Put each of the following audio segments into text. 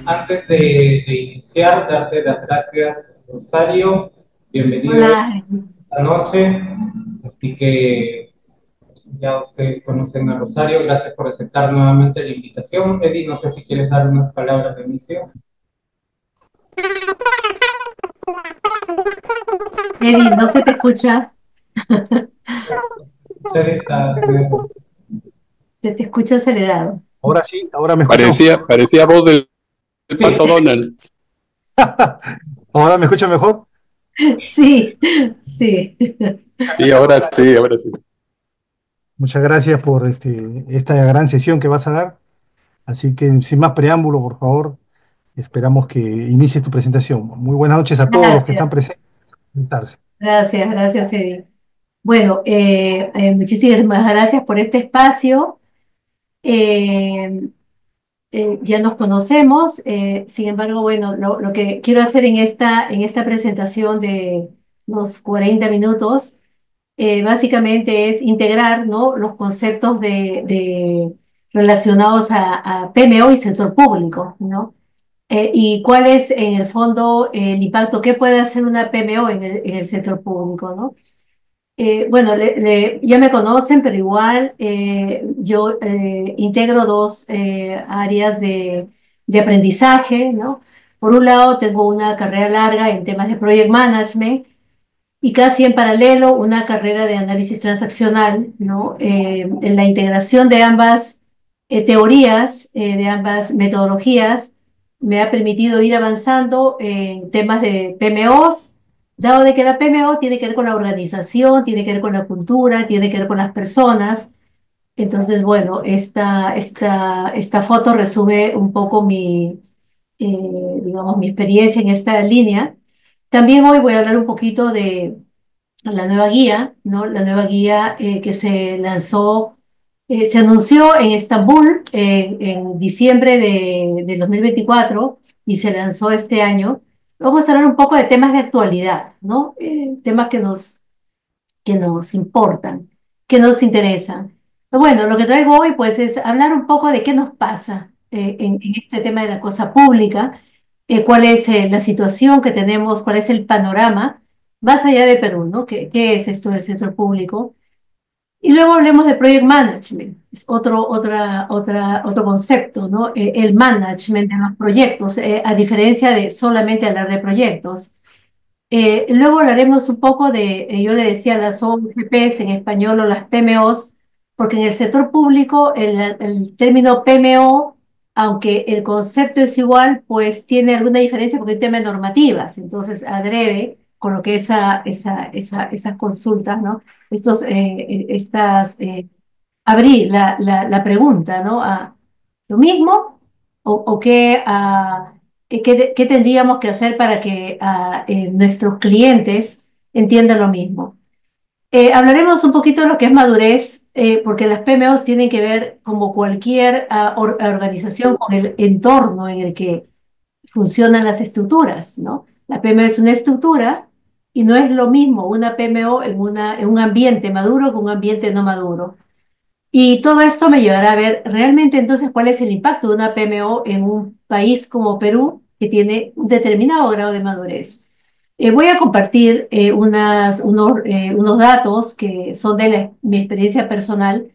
Antes de iniciar, darte las gracias, Rosario. Bienvenido Hola, esta noche. Así que ya ustedes conocen a Rosario. Gracias por aceptar nuevamente la invitación. Eddie, no sé si quieres dar unas palabras de inicio. Eddie, no se te escucha, Usted está nuevo. se te escucha acelerado. Ahora sí, ahora me escucha mejor. Parecía voz del Sí, Pato Donald. Ahora me escucha mejor. Sí, sí. Sí, ahora sí, ahora sí. Muchas gracias por esta gran sesión que vas a dar. Así que sin más preámbulo, por favor, esperamos que inicies tu presentación. Muy buenas noches a todos los que están Gracias, presentes. Sentarse. gracias, Eddie. Bueno, muchísimas gracias por este espacio. Eh, ya nos conocemos, sin embargo, bueno, lo que quiero hacer en esta presentación de unos 40 minutos básicamente es integrar, ¿no?, los conceptos relacionados a PMO y sector público, ¿no? Y cuál es en el fondo el impacto que puede hacer una PMO en el sector público, ¿no? Bueno, ya me conocen, pero igual yo integro dos áreas de aprendizaje, ¿no? Por un lado, tengo una carrera larga en temas de project management y casi en paralelo una carrera de análisis transaccional, ¿no? En la integración de ambas teorías, de ambas metodologías, me ha permitido ir avanzando en temas de PMOs, dado de que la PMO tiene que ver con la organización, tiene que ver con la cultura, tiene que ver con las personas. Entonces, bueno, esta foto resume un poco digamos, mi experiencia en esta línea. También hoy voy a hablar un poquito de la nueva guía, ¿no? La nueva guía que se lanzó, se anunció en Estambul en diciembre del 2024 y se lanzó este año. Vamos a hablar un poco de temas de actualidad, ¿no? Temas que nos importan, que nos interesan. Bueno, lo que traigo hoy pues es hablar un poco de qué nos pasa en este tema de la cosa pública, cuál es la situación que tenemos, cuál es el panorama, más allá de Perú, ¿no? ¿Qué es esto del sector público? Y luego hablemos de project management, es otro concepto, ¿no? El management de los proyectos, a diferencia de solamente hablar de proyectos. Luego hablaremos un poco yo le decía las OGPs en español o las PMOs, porque en el sector público el término PMO, aunque el concepto es igual, pues tiene alguna diferencia porque hay temas normativas. Entonces, adrede, coloqué esas consultas, ¿no? Abrí la pregunta, ¿no? ¿Lo mismo o qué tendríamos que hacer para que nuestros clientes entiendan lo mismo? Hablaremos un poquito de lo que es madurez, porque las PMOs tienen que ver, como cualquier organización, con el entorno en el que funcionan las estructuras, ¿no? La PMO es una estructura y no es lo mismo una PMO en un ambiente maduro que un ambiente no maduro. Y todo esto me llevará a ver realmente entonces cuál es el impacto de una PMO en un país como Perú, que tiene un determinado grado de madurez. Voy a compartir unos datos que son de mi experiencia personal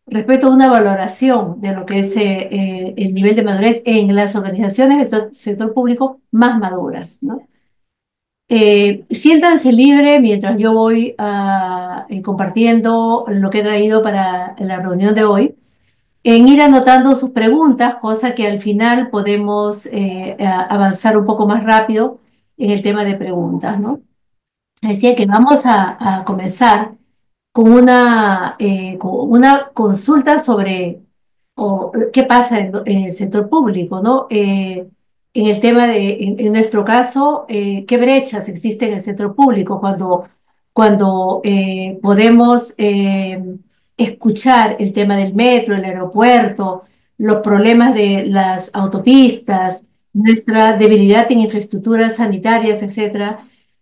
respecto a una valoración de lo que es el nivel de madurez en las organizaciones del sector público más maduras, ¿no? Siéntanse libre mientras yo voy compartiendo lo que he traído para la reunión de hoy, en ir anotando sus preguntas, cosa que al final podemos avanzar un poco más rápido en el tema de preguntas, ¿no? Decía que vamos a comenzar con una consulta sobre qué pasa en el sector público, ¿no? En el tema en nuestro caso, qué brechas existen en el sector público cuando podemos escuchar el tema del metro, el aeropuerto, los problemas de las autopistas, nuestra debilidad en infraestructuras sanitarias, etcétera,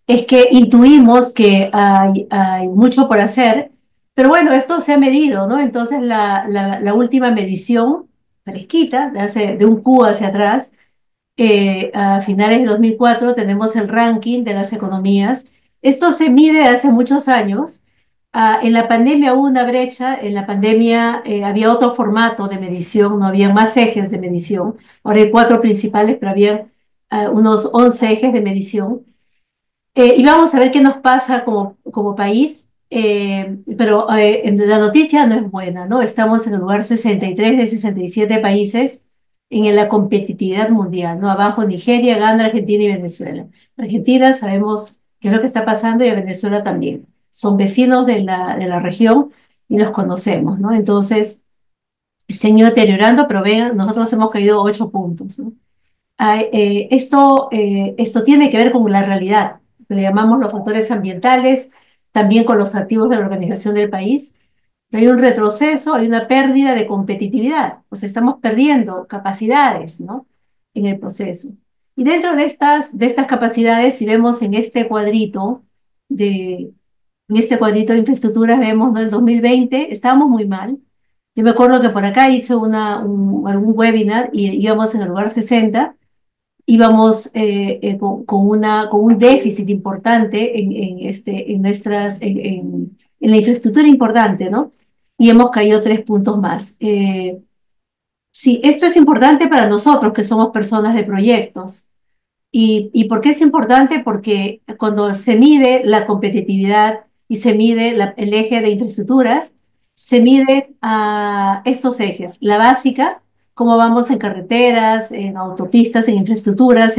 es que intuimos que hay mucho por hacer, pero bueno, esto se ha medido, ¿no? Entonces la última medición fresquita, de un Q hacia atrás, A finales de 2004 tenemos el ranking de las economías. Esto se mide hace muchos años. En la pandemia hubo una brecha, en la pandemia había otro formato de medición, no había más ejes de medición. Ahora hay cuatro principales, pero había unos 11 ejes de medición. Y vamos a ver qué nos pasa como país, pero la noticia no es buena, ¿no? Estamos en el lugar 63 de 67 países en la competitividad mundial, ¿no? Abajo Nigeria, Ghana, Argentina y Venezuela. Argentina sabemos qué es lo que está pasando y a Venezuela también. Son vecinos de la región y los conocemos, ¿no? Entonces, se han ido deteriorando, pero vean, nosotros hemos caído 8 puntos, ¿no? Esto tiene que ver con la realidad, que le llamamos los factores ambientales, también con los activos de la organización del país. Hay un retroceso, hay una pérdida de competitividad, o sea, estamos perdiendo capacidades, ¿no? En el proceso. Y dentro de estas capacidades, si vemos en este cuadrito de infraestructuras, vemos, ¿no? El 2020 estábamos muy mal. Yo me acuerdo que por acá hice algún webinar y íbamos en el lugar 60, íbamos con un déficit importante en la infraestructura importante, ¿no? Y hemos caído 3 puntos más. Sí, esto es importante para nosotros que somos personas de proyectos. ¿Y por qué es importante? Porque cuando se mide la competitividad y se mide el eje de infraestructuras, se mide a estos ejes. La básica, cómo vamos en carreteras, en autopistas, en infraestructuras,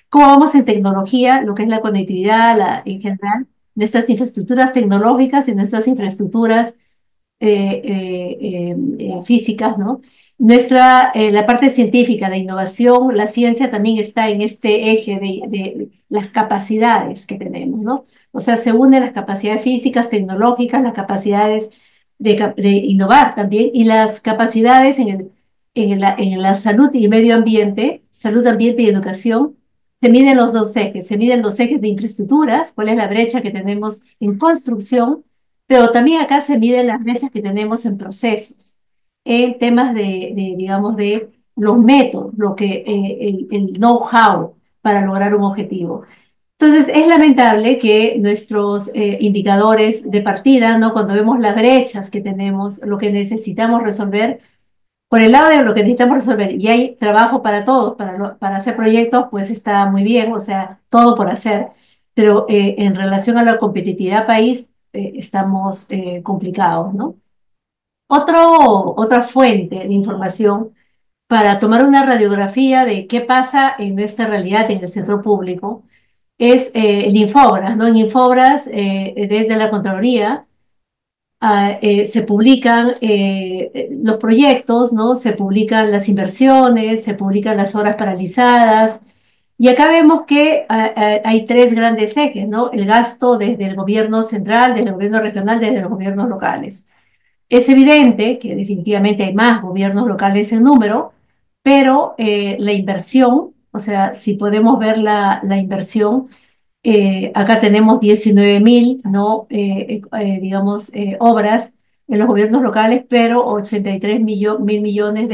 cómo vamos en tecnología, lo que es la conectividad, en general, nuestras infraestructuras tecnológicas y nuestras infraestructuras físicas, ¿no? La parte científica, la innovación, la ciencia también está en este eje de las capacidades que tenemos, ¿no? O sea, se unen las capacidades físicas, tecnológicas, las capacidades de innovar también y las capacidades en la salud y medio ambiente, salud, ambiente y educación. Se miden los dos ejes, se miden los ejes de infraestructuras, cuál es la brecha que tenemos en construcción, pero también acá se miden las brechas que tenemos en procesos, en temas digamos, de los métodos, el know-how para lograr un objetivo. Entonces, es lamentable que nuestros indicadores de partida, ¿no? Cuando vemos las brechas que tenemos, lo que necesitamos resolver, por el lado de lo que necesitamos resolver, y hay trabajo para todos, para hacer proyectos, pues está muy bien, o sea, todo por hacer, pero en relación a la competitividad país, estamos complicados, ¿no? Otra fuente de información para tomar una radiografía de qué pasa en nuestra realidad en el sector público es el Infobras, ¿no? En Infobras, desde la Contraloría, se publican los proyectos, ¿no? Se publican las inversiones, se publican las horas paralizadas. Y acá vemos que hay tres grandes ejes, ¿no? El gasto desde el gobierno central, desde el gobierno regional, desde los gobiernos locales. Es evidente que definitivamente hay más gobiernos locales en número, pero la inversión, o sea, si podemos ver la inversión, acá tenemos 19.000, ¿no? Digamos, obras en los gobiernos locales, pero 83 mil millones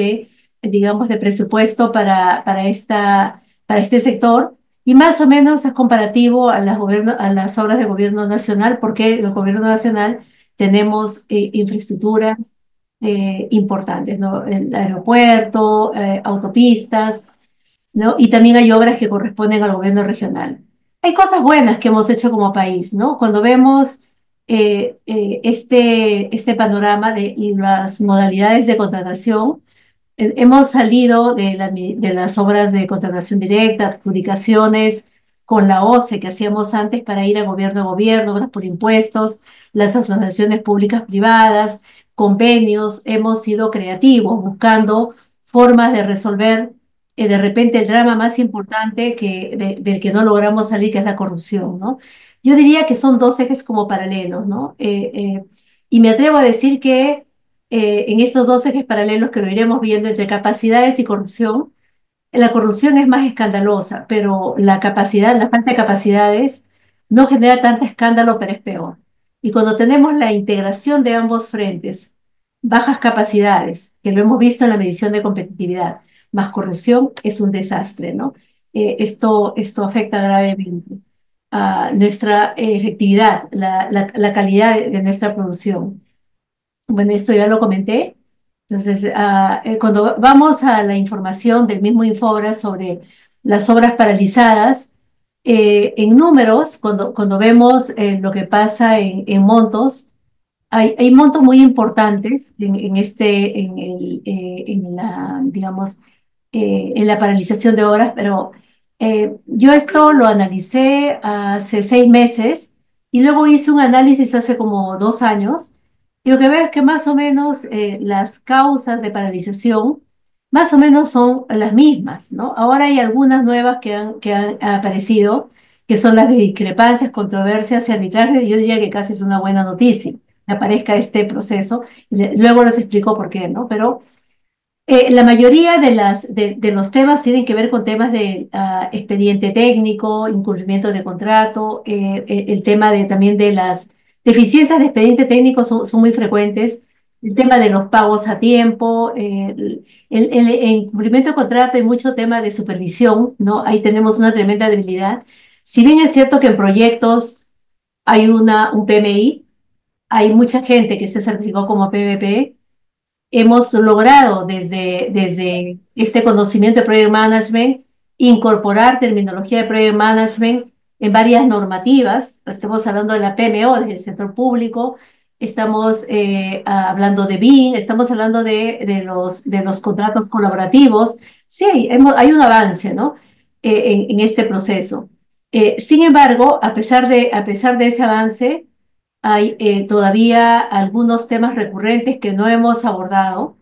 digamos, de presupuesto para este sector. Y más o menos es comparativo a las obras del gobierno nacional, porque el gobierno nacional tenemos infraestructuras importantes, ¿no? El aeropuerto, autopistas, ¿no? Y también hay obras que corresponden al gobierno regional. Hay cosas buenas que hemos hecho como país, ¿no? Cuando vemos este panorama de las modalidades de contratación, hemos salido de las obras de contratación directa, adjudicaciones con la OCE que hacíamos antes para ir a gobierno, obras por impuestos, las asociaciones públicas privadas, convenios. Hemos sido creativos buscando formas de resolver de repente el drama más importante del que no logramos salir, que es la corrupción, ¿no? Yo diría que son dos ejes como paralelos, ¿no? Y me atrevo a decir que en estos dos ejes paralelos que lo iremos viendo entre capacidades y corrupción, la corrupción es más escandalosa, pero la falta de capacidades no genera tanto escándalo, pero es peor. Y cuando tenemos la integración de ambos frentes, bajas capacidades, que lo hemos visto en la medición de competitividad, más corrupción, es un desastre, ¿no? Esto afecta gravemente a nuestra efectividad, la calidad de nuestra producción. Bueno, esto ya lo comenté. Entonces, cuando vamos a la información del mismo Infobras sobre las obras paralizadas, en números, cuando vemos lo que pasa en montos, hay montos muy importantes digamos, en la paralización de obras, pero yo esto lo analicé hace 6 meses y luego hice un análisis hace como 2 años y lo que veo es que más o menos las causas de paralización más o menos son las mismas, ¿no? Ahora hay algunas nuevas que han aparecido, que son las de discrepancias, controversias y arbitrajes, y yo diría que casi es una buena noticia aparezca este proceso. Luego les explico por qué, ¿no? Pero la mayoría de los temas tienen que ver con temas de expediente técnico, incumplimiento de contrato, el tema también de las deficiencias de expediente técnico son muy frecuentes, el tema de los pagos a tiempo, el incumplimiento de contrato, hay mucho tema de supervisión, ¿no? Ahí tenemos una tremenda debilidad. Si bien es cierto que en proyectos hay un PMI, hay mucha gente que se certificó como PMP. Hemos logrado desde este conocimiento de Project Management incorporar terminología de Project Management en varias normativas. Estamos hablando de la PMO desde el sector público, estamos hablando de BIM, estamos hablando de los contratos colaborativos. Sí, hay un avance, ¿no? En este proceso. Sin embargo, a pesar de ese avance, hay todavía algunos temas recurrentes que no hemos abordado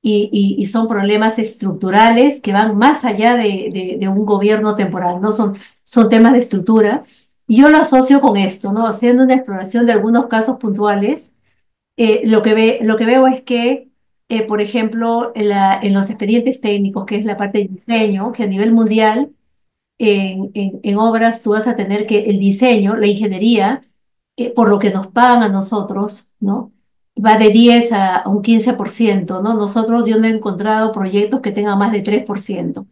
y son problemas estructurales que van más allá de un gobierno temporal, ¿no? Son temas de estructura. Y yo lo asocio con esto, ¿no? Haciendo una exploración de algunos casos puntuales, lo que veo es que, por ejemplo, en los expedientes técnicos, que es la parte de diseño, que a nivel mundial en obras tú vas a tener que el diseño, la ingeniería, por lo que nos pagan a nosotros, ¿no? Va de 10 a un 15%, ¿no? Yo no he encontrado proyectos que tengan más de 3%.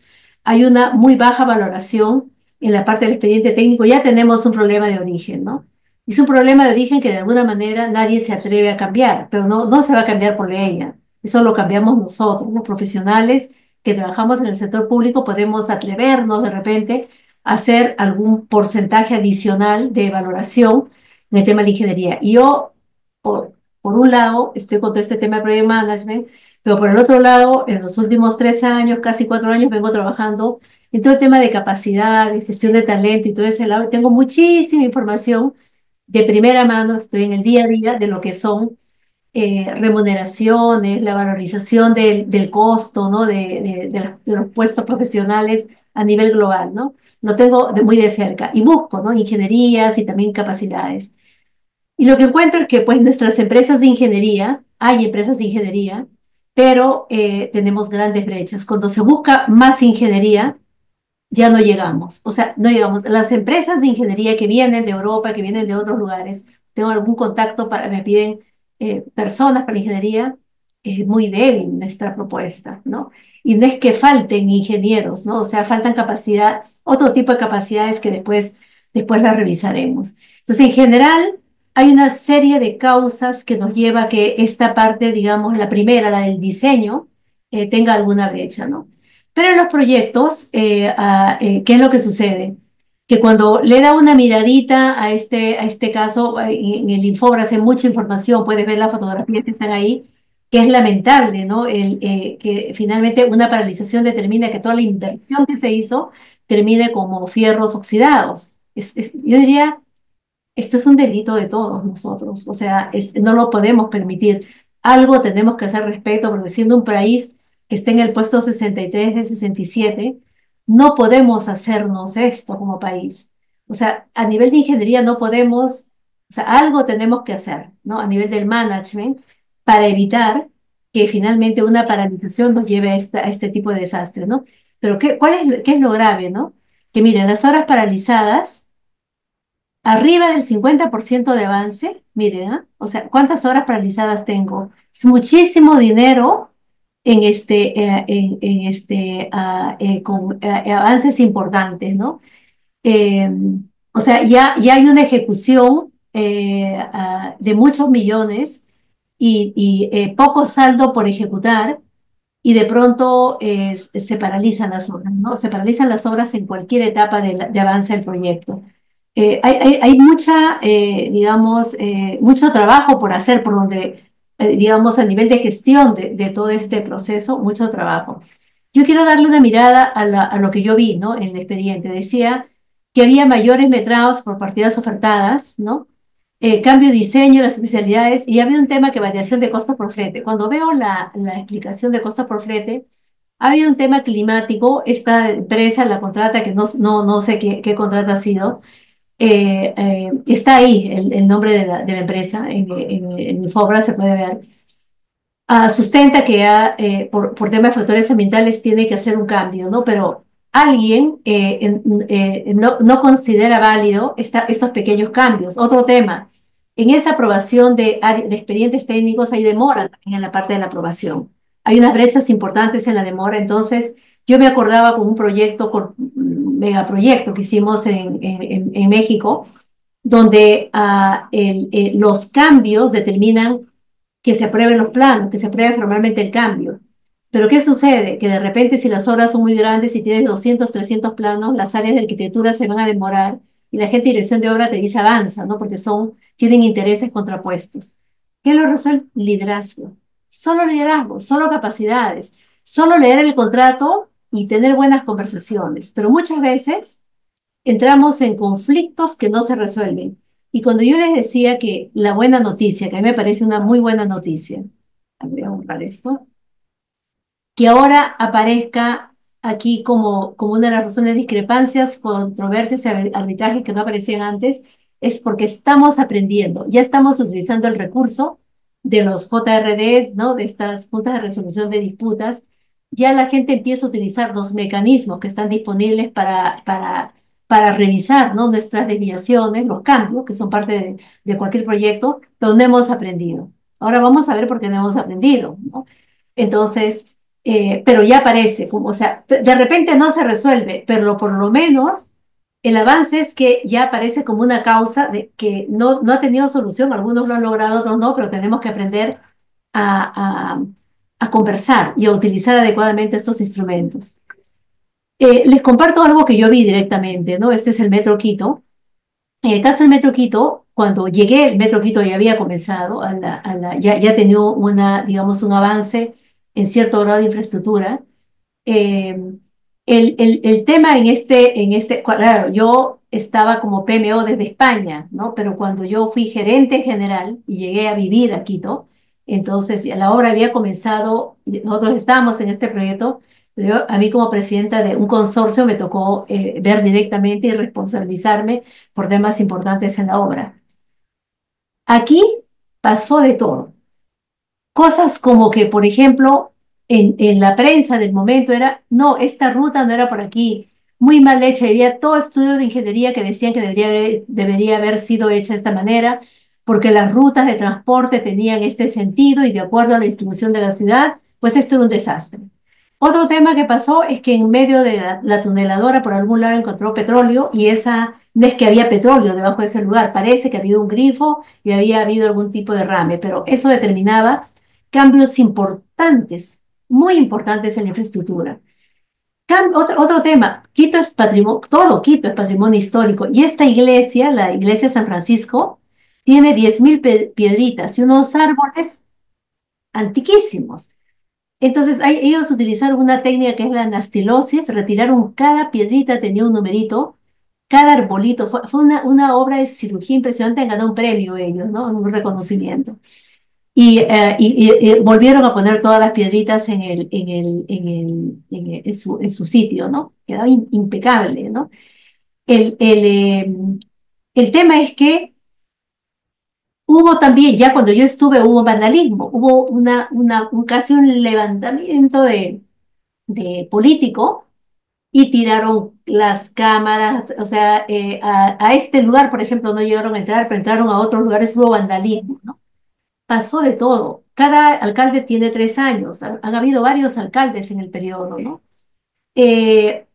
Hay una muy baja valoración en la parte del expediente técnico. Ya tenemos un problema de origen, ¿no? Es un problema de origen que de alguna manera nadie se atreve a cambiar, pero no se va a cambiar por ley. Eso lo cambiamos nosotros, los profesionales que trabajamos en el sector público, podemos atrevernos de repente a hacer algún porcentaje adicional de valoración en el tema de ingeniería. Y yo, por un lado, estoy con todo este tema de Project Management, pero por el otro lado, en los últimos 3 años, casi 4 años, vengo trabajando en todo el tema de capacidad, de gestión de talento y todo ese lado. Tengo muchísima información de primera mano, estoy en el día a día de lo que son remuneraciones, la valorización del costo, ¿no? De los puestos profesionales a nivel global, ¿no? Lo tengo muy de cerca y busco, ¿no? Ingenierías y también capacidades. Y lo que encuentro es que, pues, nuestras empresas de ingeniería, hay empresas de ingeniería, pero tenemos grandes brechas. Cuando se busca más ingeniería, ya no llegamos. O sea, no llegamos. Las empresas de ingeniería que vienen de Europa, que vienen de otros lugares, tengo algún contacto me piden personas para ingeniería, es muy débil nuestra propuesta, ¿no? Y no es que falten ingenieros, ¿no? O sea, faltan capacidad, otro tipo de capacidades que después las revisaremos. Entonces, en general, hay una serie de causas que nos lleva a que esta parte, digamos, la primera, la del diseño, tenga alguna brecha, ¿no? Pero en los proyectos, ¿qué es lo que sucede? Que cuando le da una miradita a este caso, en el Infobras hay mucha información, puedes ver las fotografías que están ahí, que es lamentable, ¿no? Que finalmente una paralización determina que toda la inversión que se hizo termine como fierros oxidados. Yo diría esto es un delito de todos nosotros, o sea, no lo podemos permitir. Algo tenemos que hacer al respecto, porque siendo un país que está en el puesto 63 de 67, no podemos hacernos esto como país. O sea, a nivel de ingeniería no podemos, o sea, algo tenemos que hacer, ¿no? A nivel del management, para evitar que finalmente una paralización nos lleve a este tipo de desastre, ¿no? Pero ¿qué es lo grave, no? Que miren, las horas paralizadas arriba del 50% de avance, miren, ¿ah? O sea, ¿cuántas horas paralizadas tengo? Es muchísimo dinero con avances importantes, ¿no? Eh, o sea, ya hay una ejecución de muchos millones y poco saldo por ejecutar, y de pronto se paralizan las obras, ¿no? Se paralizan las obras en cualquier etapa de avance del proyecto. Hay mucha, digamos, mucho trabajo por hacer, por donde, digamos, a nivel de gestión de todo este proceso, mucho trabajo. Yo quiero darle una mirada a lo que yo vi, ¿no? En el expediente. Decía que había mayores metrados por partidas ofertadas, ¿no? Cambio de diseño, las especialidades, y había un tema que variación de costo por flete. Cuando veo la explicación de costo por flete, ha habido un tema climático. Esta empresa, la contrata, que no sé qué contrata ha sido, está ahí el nombre de la empresa, en Infobra se puede ver. Sustenta que por temas de factores ambientales tiene que hacer un cambio, ¿no? Pero alguien no considera válido estos pequeños cambios. Otro tema, en esa aprobación de expedientes técnicos hay demora también en la parte de la aprobación. Hay unas brechas importantes en la demora. Entonces yo me acordaba con un proyecto, un megaproyecto que hicimos en México, donde los cambios determinan que se aprueben los planos, que se apruebe formalmente el cambio. Pero ¿qué sucede? Que de repente, si las obras son muy grandes y tienes 200, 300 planos, las áreas de arquitectura se van a demorar y la gente de dirección de obra te dice avanza, ¿no? Porque tienen intereses contrapuestos. ¿Qué lo resuelve? Liderazgo, solo capacidades, solo leer el contrato y tener buenas conversaciones. Pero muchas veces entramos en conflictos que no se resuelven. Y cuando yo les decía que la buena noticia, que a mí me parece una muy buena noticia, voy a borrar esto, que ahora aparezca aquí como una de las razones de discrepancias, controversias y arbitrajes que no aparecían antes, es porque estamos aprendiendo, ya estamos utilizando el recurso de los JRDs, ¿no? De estas juntas de resolución de disputas. Ya la gente empieza a utilizar los mecanismos que están disponibles para revisar, ¿no? Nuestras desviaciones, los cambios, que son parte de cualquier proyecto, donde hemos aprendido. Ahora vamos a ver por qué no hemos aprendido, ¿no? Entonces, pero ya aparece, o sea, de repente no se resuelve, pero por lo menos el avance es que ya aparece como una causa de que no ha tenido solución. Algunos lo han logrado, otros no, pero tenemos que aprender a, a, a conversar y a utilizar adecuadamente estos instrumentos. Les comparto algo que yo vi directamente, ¿no? Este es el Metro Quito. En el caso del Metro Quito, cuando llegué, el Metro Quito ya había comenzado, ya tenía digamos, un avance en cierto grado de infraestructura. Eh, el tema claro, yo estaba como PMO desde España, ¿no? Pero cuando yo fui gerente general y llegué a vivir a Quito, entonces ya la obra había comenzado, nosotros estábamos en este proyecto, pero a mí como presidenta de un consorcio me tocó ver directamente y responsabilizarme por temas importantes en la obra. Aquí pasó de todo. Cosas como que, por ejemplo, en la prensa del momento era, no, esta ruta no era por aquí, muy mal hecha. Había todo estudio de ingeniería que decían que debería haber sido hecha de esta manera, porque las rutas de transporte tenían este sentido y de acuerdo a la distribución de la ciudad, pues esto era un desastre. Otro tema que pasó es que en medio de la tuneladora por algún lado encontró petróleo, y no es que había petróleo debajo de ese lugar, parece que había habido un grifo y había habido algún tipo de derrame, pero eso determinaba cambios importantes, muy importantes en la infraestructura. Otro tema, Quito es patrimonio, todo Quito es patrimonio histórico, y esta iglesia, la iglesia de San Francisco, tiene 10.000 piedritas y unos árboles antiquísimos. Entonces ellos utilizaron una técnica que es la anastilosis, retiraron cada piedrita, tenía un numerito, cada arbolito. Fue una obra de cirugía impresionante, han ganado un premio ellos, ¿no? Un reconocimiento. Y volvieron a poner todas las piedritas en su sitio, ¿no? Quedaba impecable, ¿no? El, el, eh, el tema es que hubo también, ya cuando yo estuve, hubo vandalismo, hubo casi un levantamiento de político, y tiraron las cámaras. O sea, a este lugar, por ejemplo, no llegaron a entrar, pero entraron a otros lugares, hubo vandalismo, ¿no? Pasó de todo. cada alcalde tiene 3 años, han habido varios alcaldes en el periodo, ¿no? Eh,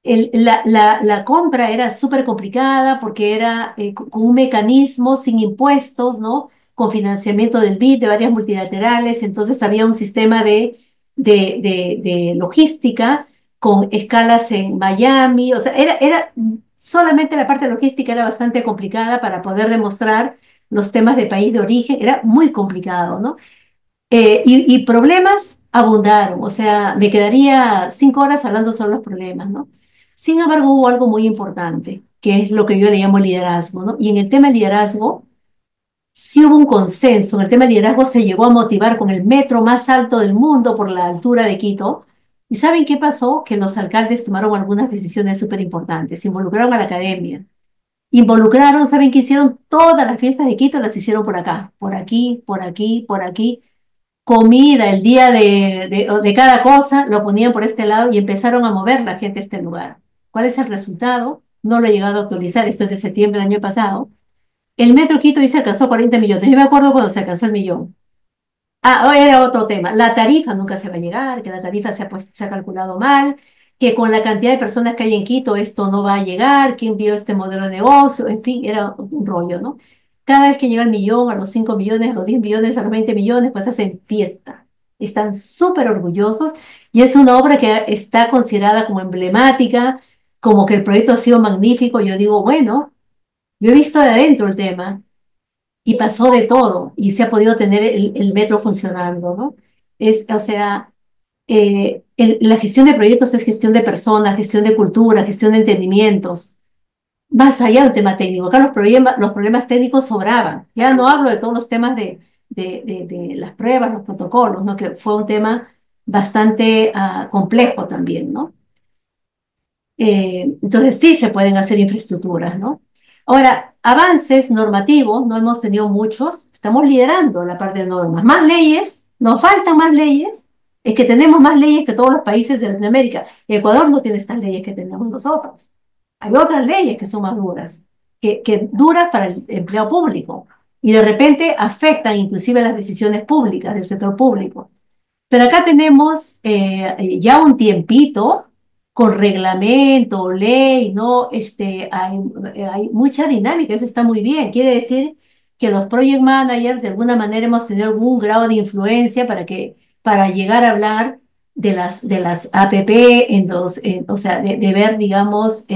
la compra era súper complicada porque era con un mecanismo sin impuestos, ¿no? Con financiamiento del BID, de varias multilaterales, entonces había un sistema de logística con escalas en Miami, o sea, solamente la parte logística era bastante complicada para poder demostrar los temas de país de origen, era muy complicado, ¿no? Y problemas abundaron, o sea, me quedaría 5 horas hablando solo de los problemas, ¿no? Sin embargo, hubo algo muy importante, que es lo que yo le llamo liderazgo, ¿no? Y en el tema de liderazgo, sí hubo un consenso. En el tema de liderazgo se llegó a motivar con el metro más alto del mundo por la altura de Quito. ¿Y saben qué pasó? Que los alcaldes tomaron algunas decisiones súper importantes. Involucraron a la academia. Involucraron, ¿saben qué hicieron? Todas las fiestas de Quito las hicieron por acá, por aquí, por aquí, por aquí. Comida, el día de cada cosa, lo ponían por este lado y empezaron a mover la gente a este lugar. ¿Cuál es el resultado? No lo he llegado a actualizar, esto es de septiembre del año pasado. El Metro Quito dice alcanzó 40 millones. Yo me acuerdo cuando se alcanzó el millón. Ah, era otro tema. La tarifa nunca se va a llegar, que la tarifa se ha calculado mal, que con la cantidad de personas que hay en Quito esto no va a llegar, quién vio este modelo de negocio, en fin, era un rollo, ¿no? Cada vez que llega el millón, a los 5 millones, a los 10 millones, a los 20 millones, pues hacen fiesta. Están súper orgullosos y es una obra que está considerada como emblemática, como que el proyecto ha sido magnífico. Yo digo, bueno, yo he visto de adentro el tema y pasó de todo y se ha podido tener el metro funcionando, ¿no? O sea, la gestión de proyectos es gestión de personas, gestión de cultura, gestión de entendimientos, más allá del tema técnico. Acá los problemas técnicos sobraban. Ya no hablo de todos los temas de las pruebas, los protocolos, ¿no? Que fue un tema bastante complejo también, ¿no? Entonces sí se pueden hacer infraestructuras, ¿no? Ahora, avances normativos, no hemos tenido muchos, estamos liderando la parte de normas. Más leyes, nos faltan más leyes, es que tenemos más leyes que todos los países de Latinoamérica. Ecuador no tiene estas leyes que tenemos nosotros. Hay otras leyes que son más duras, que duras para el empleo público y de repente afectan inclusive las decisiones públicas del sector público. Pero acá tenemos ya un tiempito con reglamento, ley, ¿no? Hay mucha dinámica, eso está muy bien. Quiere decir que los project managers de alguna manera hemos tenido algún grado de influencia para llegar a hablar de las APP, o sea, de ver, digamos,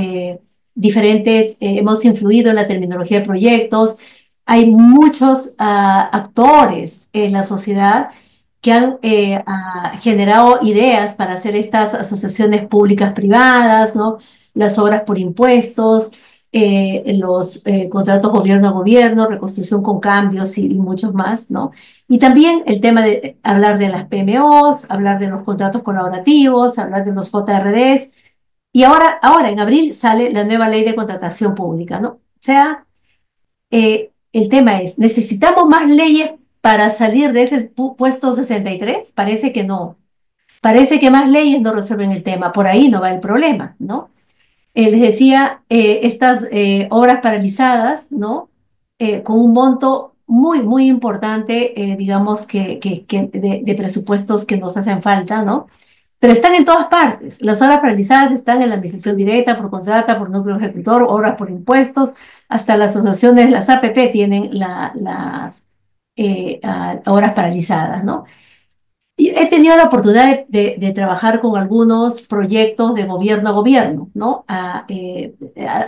diferentes, hemos influido en la terminología de proyectos. Hay muchos actores en la sociedad que han generado ideas para hacer estas asociaciones públicas privadas, ¿no? Las obras por impuestos, los contratos gobierno a gobierno, reconstrucción con cambios y muchos más, ¿no? Y también el tema de hablar de las PMOs, hablar de los contratos colaborativos, hablar de los JRDs. Y ahora en abril sale la nueva ley de contratación pública, ¿no? O sea, el tema es, ¿necesitamos más leyes para salir de ese puesto 63? Parece que no. Parece que más leyes no resuelven el tema. Por ahí no va el problema, ¿no? Les decía, estas obras paralizadas, ¿no? Con un monto muy, muy importante, digamos, de presupuestos que nos hacen falta, ¿no? Pero están en todas partes. Las obras paralizadas están en la administración directa, por contrata, por núcleo ejecutor, obras por impuestos, hasta las asociaciones, las APP tienen las obras paralizadas, ¿no? Y he tenido la oportunidad de trabajar con algunos proyectos de gobierno a gobierno, ¿no?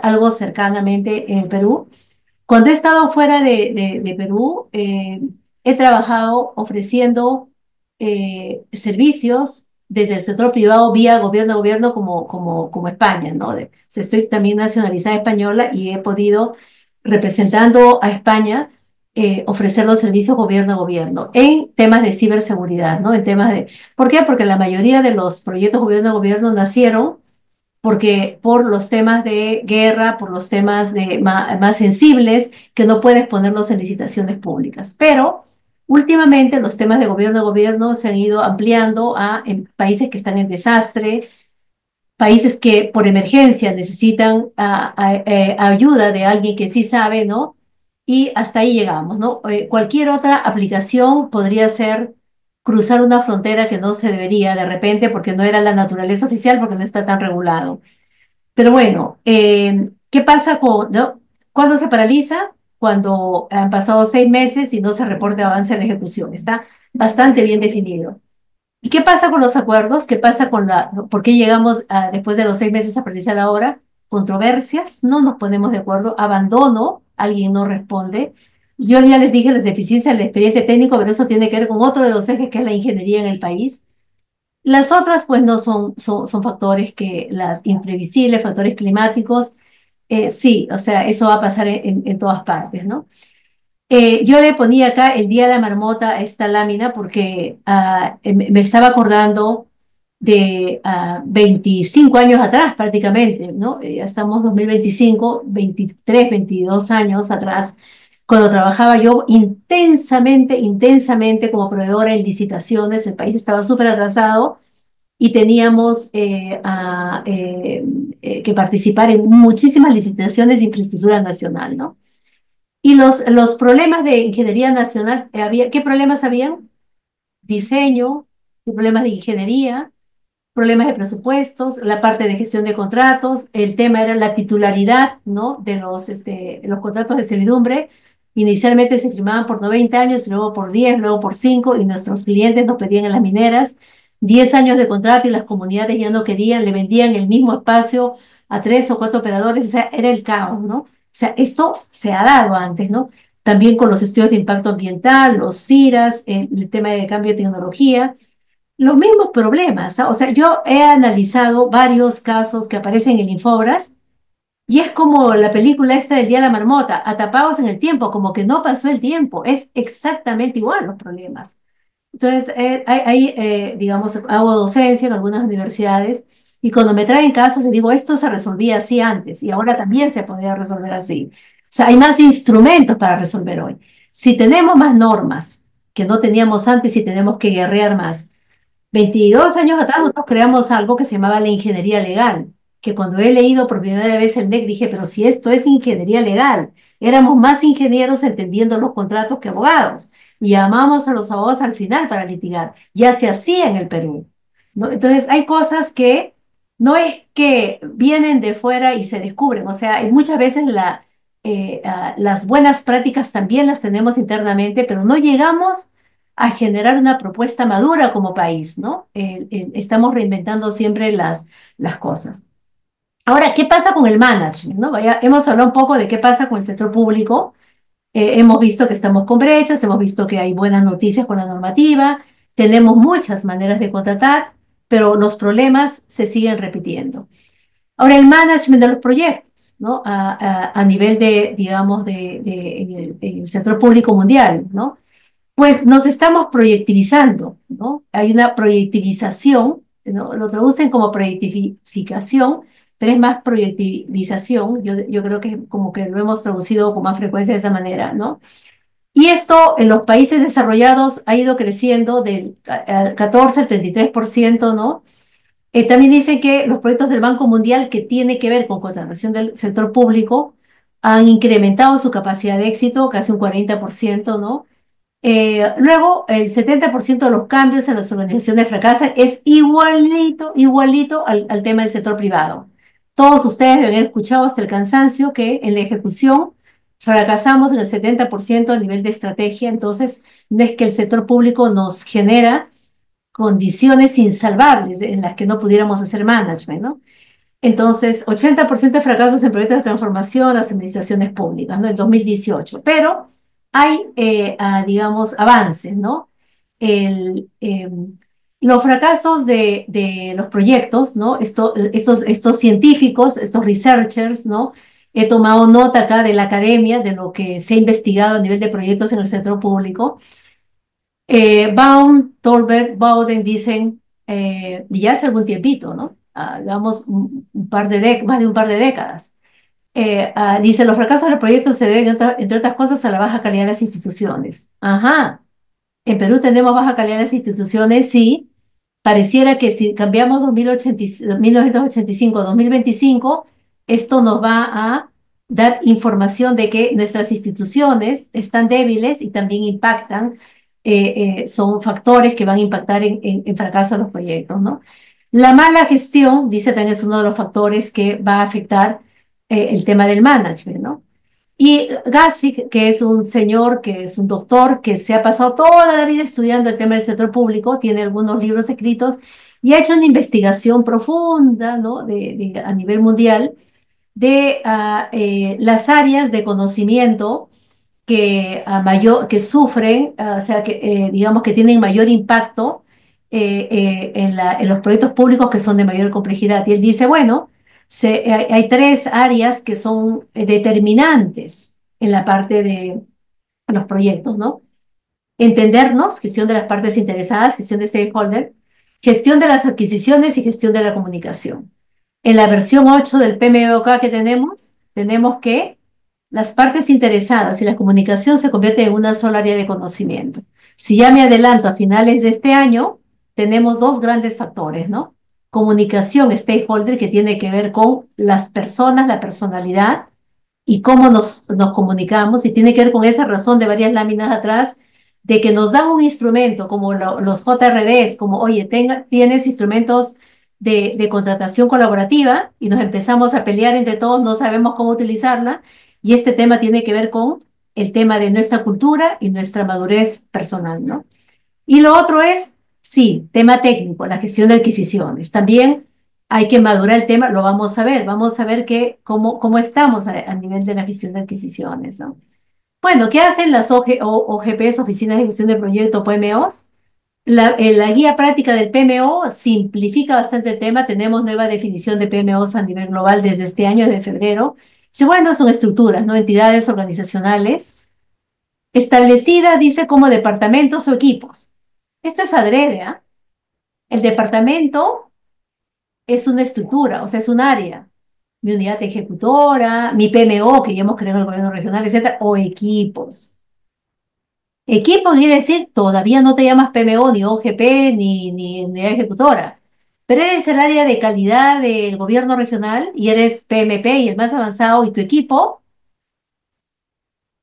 Algo cercanamente en el Perú. Cuando he estado fuera de Perú, he trabajado ofreciendo servicios desde el sector privado vía gobierno a gobierno como España, ¿no? O sea, estoy también nacionalizada española y he podido, representando a España, ofrecer los servicios gobierno a gobierno en temas de ciberseguridad, ¿no? ¿Por qué? Porque la mayoría de los proyectos gobierno a gobierno nacieron por los temas de guerra, por los temas más sensibles, que no puedes ponerlos en licitaciones públicas. Pero últimamente los temas de gobierno a gobierno se han ido ampliando en países que están en desastre, países que por emergencia necesitan ayuda de alguien que sí sabe, ¿no? y hasta ahí llegamos, ¿no? Cualquier otra aplicación podría ser cruzar una frontera que no se debería de repente porque no era la naturaleza oficial, porque no está tan regulado. Pero bueno, ¿qué pasa no? ¿Cuándo se paraliza? Cuando han pasado 6 meses y no se reporta avance en la ejecución. Está bastante bien definido. ¿Y qué pasa con los acuerdos? ¿Qué pasa con por qué llegamos después de los 6 meses a paralizar la obra? Controversias, no nos ponemos de acuerdo, abandono, alguien no responde. Yo ya les dije las deficiencias del expediente técnico, pero eso tiene que ver con otro de los ejes que es la ingeniería en el país. Las otras, pues, no son factores que las imprevisibles, factores climáticos, sí, o sea, eso va a pasar en todas partes, ¿no? Yo le ponía acá el día de la marmota a esta lámina porque me estaba acordando de 25 años atrás prácticamente, ¿no? Ya estamos 2025, 23, 22 años atrás, cuando trabajaba yo intensamente, intensamente como proveedora en licitaciones, el país estaba súper atrasado y teníamos que participar en muchísimas licitaciones de infraestructura nacional, ¿no? Y los problemas de ingeniería nacional, ¿qué problemas habían? Diseño, problemas de ingeniería, problemas de presupuestos, la parte de gestión de contratos, el tema era la titularidad, ¿no? De los contratos de servidumbre. Inicialmente se firmaban por 90 años, luego por 10, luego por 5, y nuestros clientes nos pedían en las mineras 10 años de contrato y las comunidades ya no querían, le vendían el mismo espacio a 3 o 4 operadores, o sea, era el caos, ¿no? O sea, esto se ha dado antes, ¿no? También con los estudios de impacto ambiental, los CIRAS, el tema de cambio de tecnología, los mismos problemas, ¿ah? O sea, yo he analizado varios casos que aparecen en Infobras y es como la película esta del Día de la Marmota, atapados en el tiempo, como que no pasó el tiempo, es exactamente igual los problemas. Entonces, digamos, hago docencia en algunas universidades y cuando me traen casos les digo, esto se resolvía así antes y ahora también se podría resolver así. O sea, hay más instrumentos para resolver hoy. Si tenemos más normas que no teníamos antes y tenemos que guerrear más. 22 años atrás nosotros creamos algo que se llamaba la ingeniería legal, que cuando he leído por primera vez el NEC dije, pero si esto es ingeniería legal, éramos más ingenieros entendiendo los contratos que abogados y llamamos a los abogados al final para litigar. Ya se hacía en el Perú, ¿no? Entonces hay cosas que no es que vienen de fuera y se descubren, o sea, muchas veces las buenas prácticas también las tenemos internamente, pero no llegamos a generar una propuesta madura como país, ¿no? Estamos reinventando siempre las cosas. Ahora, ¿qué pasa con el management, ¿no? Hemos hablado un poco de qué pasa con el sector público. Hemos visto que estamos con brechas, hemos visto que hay buenas noticias con la normativa, tenemos muchas maneras de contratar, pero los problemas se siguen repitiendo. Ahora, el management de los proyectos, ¿no? A nivel de, digamos, en el sector público mundial, ¿no? Pues nos estamos proyectivizando, ¿no? Hay una proyectivización, ¿no? Lo traducen como proyectificación, pero es más proyectivización. Yo creo que como que lo hemos traducido con más frecuencia de esa manera, ¿no? Y esto en los países desarrollados ha ido creciendo del 14 al 33%, ¿no? También dicen que los proyectos del Banco Mundial que tiene que ver con contratación del sector público han incrementado su capacidad de éxito casi un 40%, ¿no? Luego, el 70% de los cambios en las organizaciones fracasan, es igualito, igualito al tema del sector privado. Todos ustedes deben haber escuchado hasta el cansancio que en la ejecución fracasamos en el 70% a nivel de estrategia, entonces no es que el sector público nos genera condiciones insalvables en las que no pudiéramos hacer management, ¿no? Entonces, 80% de fracasos en proyectos de transformación, las administraciones públicas, ¿no? El 2018. Pero hay, digamos, avances, ¿no? El, eh, los fracasos de los proyectos, ¿no? Estos científicos, estos researchers, ¿no? He tomado nota acá de la academia, de lo que se ha investigado a nivel de proyectos en el sector público. Baum, Tolbert, Bowden dicen, ya hace algún tiempito, ¿no? Digamos, más de un par de décadas. Dice, los fracasos del proyecto se deben, entre otras cosas, a la baja calidad de las instituciones. Ajá, en Perú tenemos baja calidad de las instituciones, sí. Pareciera que si cambiamos 1985 a 2025, esto nos va a dar información de que nuestras instituciones están débiles y también impactan, son factores que van a impactar en fracaso de los proyectos, ¿no? La mala gestión, dice también, es uno de los factores que va a afectar el tema del management, ¿no? Y Gassic, que es un señor, que es un doctor, que se ha pasado toda la vida estudiando el tema del sector público, tiene algunos libros escritos y ha hecho una investigación profunda, ¿no? A nivel mundial de las áreas de conocimiento que sufren, o sea, que digamos que tienen mayor impacto en los proyectos públicos que son de mayor complejidad. Y él dice, bueno, hay tres áreas que son determinantes en la parte de los proyectos, ¿no? Entendernos, gestión de las partes interesadas, gestión de stakeholder, gestión de las adquisiciones y gestión de la comunicación. En la versión 8 del PMBOK que tenemos que las partes interesadas y la comunicación se convierten en una sola área de conocimiento. Si ya me adelanto a finales de este año, tenemos dos grandes factores, ¿no? Comunicación, stakeholder, que tiene que ver con las personas, la personalidad y cómo nos comunicamos, y tiene que ver con esa razón de varias láminas atrás, de que nos dan un instrumento como los JRDs, como, oye, tienes instrumentos de contratación colaborativa y nos empezamos a pelear entre todos, no sabemos cómo utilizarla, y este tema tiene que ver con el tema de nuestra cultura y nuestra madurez personal, ¿no? Y lo otro es, sí, tema técnico, la gestión de adquisiciones. También hay que madurar el tema, lo vamos a ver cómo estamos a nivel de la gestión de adquisiciones, ¿no? Bueno, ¿qué hacen las OGPs, Oficinas de Gestión de Proyectos, PMOs? La guía práctica del PMO simplifica bastante el tema. Tenemos nueva definición de PMOs a nivel global desde este año, desde febrero. Dice, bueno, son estructuras, ¿no? Entidades organizacionales establecidas, dice, como departamentos o equipos. Esto es adrede, ¿ah? El departamento es una estructura, o sea, es un área. Mi unidad ejecutora, mi PMO, que ya hemos creado en el gobierno regional, etcétera, o equipos. Equipo quiere decir, todavía no te llamas PMO, ni OGP, ni unidad ejecutora, pero eres el área de calidad del gobierno regional y eres PMP y el más avanzado, y tu equipo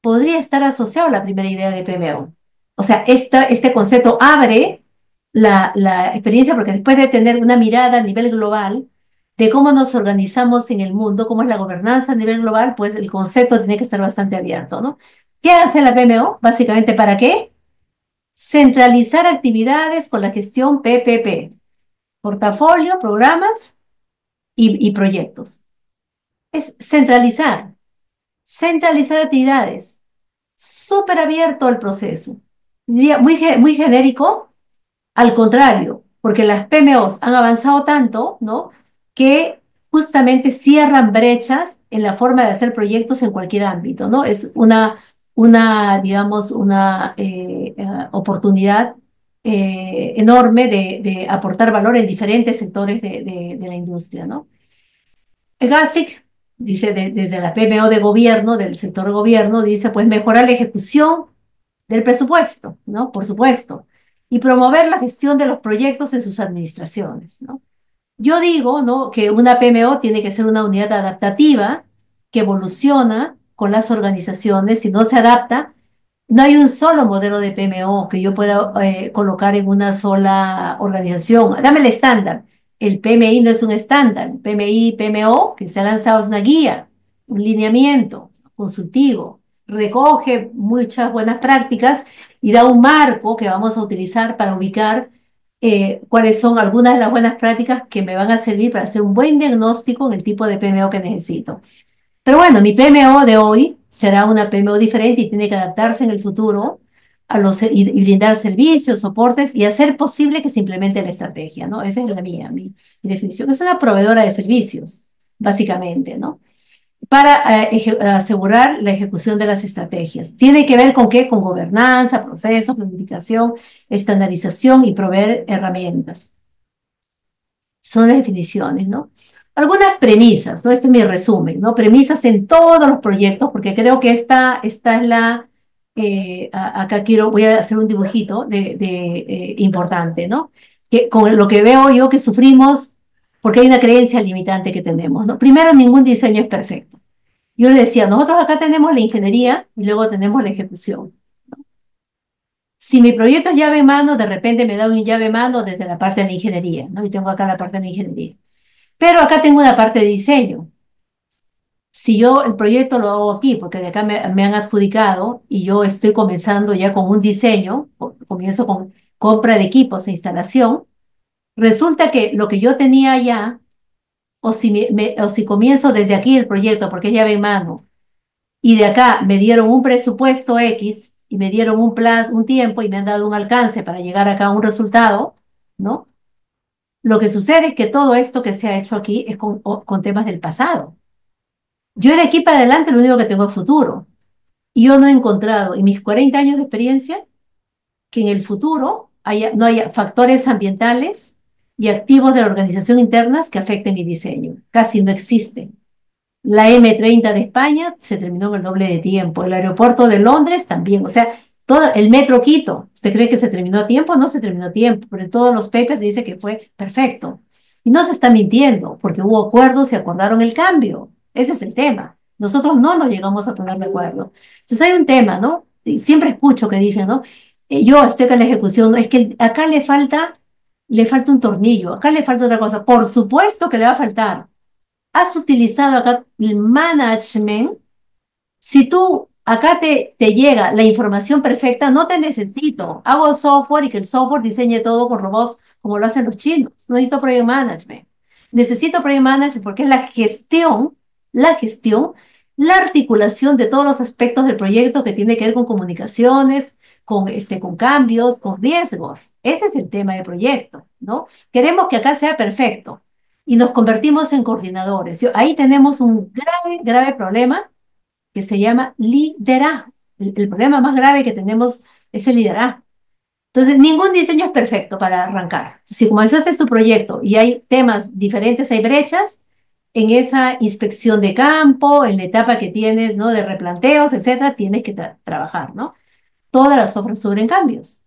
podría estar asociado a la primera idea de PMO. O sea, este concepto abre la experiencia, porque después de tener una mirada a nivel global de cómo nos organizamos en el mundo, cómo es la gobernanza a nivel global, pues el concepto tiene que estar bastante abierto, ¿no? ¿Qué hace la PMO? Básicamente, ¿para qué? Centralizar actividades con la gestión PPP, portafolio, programas y proyectos. Es centralizar actividades, súper abierto al proceso. Diría muy genérico, al contrario, porque las PMOs han avanzado tanto, ¿no? Que justamente cierran brechas en la forma de hacer proyectos en cualquier ámbito, ¿no? Es digamos, una oportunidad enorme de aportar valor en diferentes sectores de la industria, ¿no? GASIC dice, desde la PMO de gobierno, del sector de gobierno, dice, pues mejorar la ejecución del presupuesto, ¿no? Por supuesto, y promover la gestión de los proyectos en sus administraciones, ¿no? Yo digo, ¿no?, que una PMO tiene que ser una unidad adaptativa que evoluciona con las organizaciones. Si no se adapta, no hay un solo modelo de PMO que yo pueda colocar en una sola organización. Dame el estándar. El PMI no es un estándar. PMI, PMO, que se ha lanzado, es una guía, un lineamiento consultivo. Recoge muchas buenas prácticas y da un marco que vamos a utilizar para ubicar cuáles son algunas de las buenas prácticas que me van a servir para hacer un buen diagnóstico en el tipo de PMO que necesito. Pero bueno, mi PMO de hoy será una PMO diferente y tiene que adaptarse en el futuro y brindar servicios, soportes y hacer posible que se implemente la estrategia, ¿no? Esa es mi definición. Es una proveedora de servicios, básicamente, ¿no? Para asegurar la ejecución de las estrategias. Tiene que ver con qué, con gobernanza, procesos, planificación, estandarización y proveer herramientas. Son las definiciones, ¿no? Algunas premisas, ¿no? Este es mi resumen, ¿no? Premisas en todos los proyectos, porque creo que esta es la, acá voy a hacer un dibujito importante, ¿no? Que con lo que veo yo que sufrimos, porque hay una creencia limitante que tenemos, ¿no? Primero, ningún diseño es perfecto. Yo le decía, nosotros acá tenemos la ingeniería y luego tenemos la ejecución. Si mi proyecto es llave en mano, de repente me da un llave en mano desde la parte de la ingeniería, ¿no? Y tengo acá la parte de la ingeniería. Pero acá tengo una parte de diseño. Si yo el proyecto lo hago aquí, porque de acá me han adjudicado y yo estoy comenzando ya con un diseño, comienzo con compra de equipos e instalación, resulta que lo que yo tenía allá, o si comienzo desde aquí el proyecto, porque es llave en mano, y de acá me dieron un presupuesto X y me dieron un plazo, un tiempo y me han dado un alcance para llegar acá a un resultado, ¿no? Lo que sucede es que todo esto que se ha hecho aquí es con temas del pasado. Yo de aquí para adelante lo único que tengo es futuro. Y yo no he encontrado en mis 40 años de experiencia que en el futuro no haya factores ambientales y activos de la organización internas que afecten mi diseño. Casi no existe. La M30 de España se terminó en el doble de tiempo. El aeropuerto de Londres también. O sea, todo el metro Quito. ¿Usted cree que se terminó a tiempo? No se terminó a tiempo, pero en todos los papers dice que fue perfecto. Y no se está mintiendo, porque hubo acuerdos y acordaron el cambio. Ese es el tema. Nosotros no nos llegamos a poner de acuerdo. Entonces hay un tema, ¿no? Y siempre escucho que dicen, ¿no? Yo estoy con la ejecución, ¿no? Es que acá le falta un tornillo, acá le falta otra cosa. Por supuesto que le va a faltar. Has utilizado acá el management. Si tú acá te llega la información perfecta, no te necesito. Hago software y que el software diseñe todo con robots como lo hacen los chinos. No necesito project management. Necesito project management porque es la gestión, la articulación de todos los aspectos del proyecto que tiene que ver con comunicaciones, con cambios, con riesgos. Ese es el tema del proyecto, ¿no? Queremos que acá sea perfecto y nos convertimos en coordinadores. Ahí tenemos un grave, grave problema que se llama liderazgo. El problema más grave que tenemos es el liderazgo. Entonces, ningún diseño es perfecto para arrancar. Si comenzaste tu proyecto y hay temas diferentes, hay brechas, en esa inspección de campo, en la etapa que tienes, ¿no? De replanteos, etcétera, tienes que trabajar, ¿no? Todas las obras sufren cambios.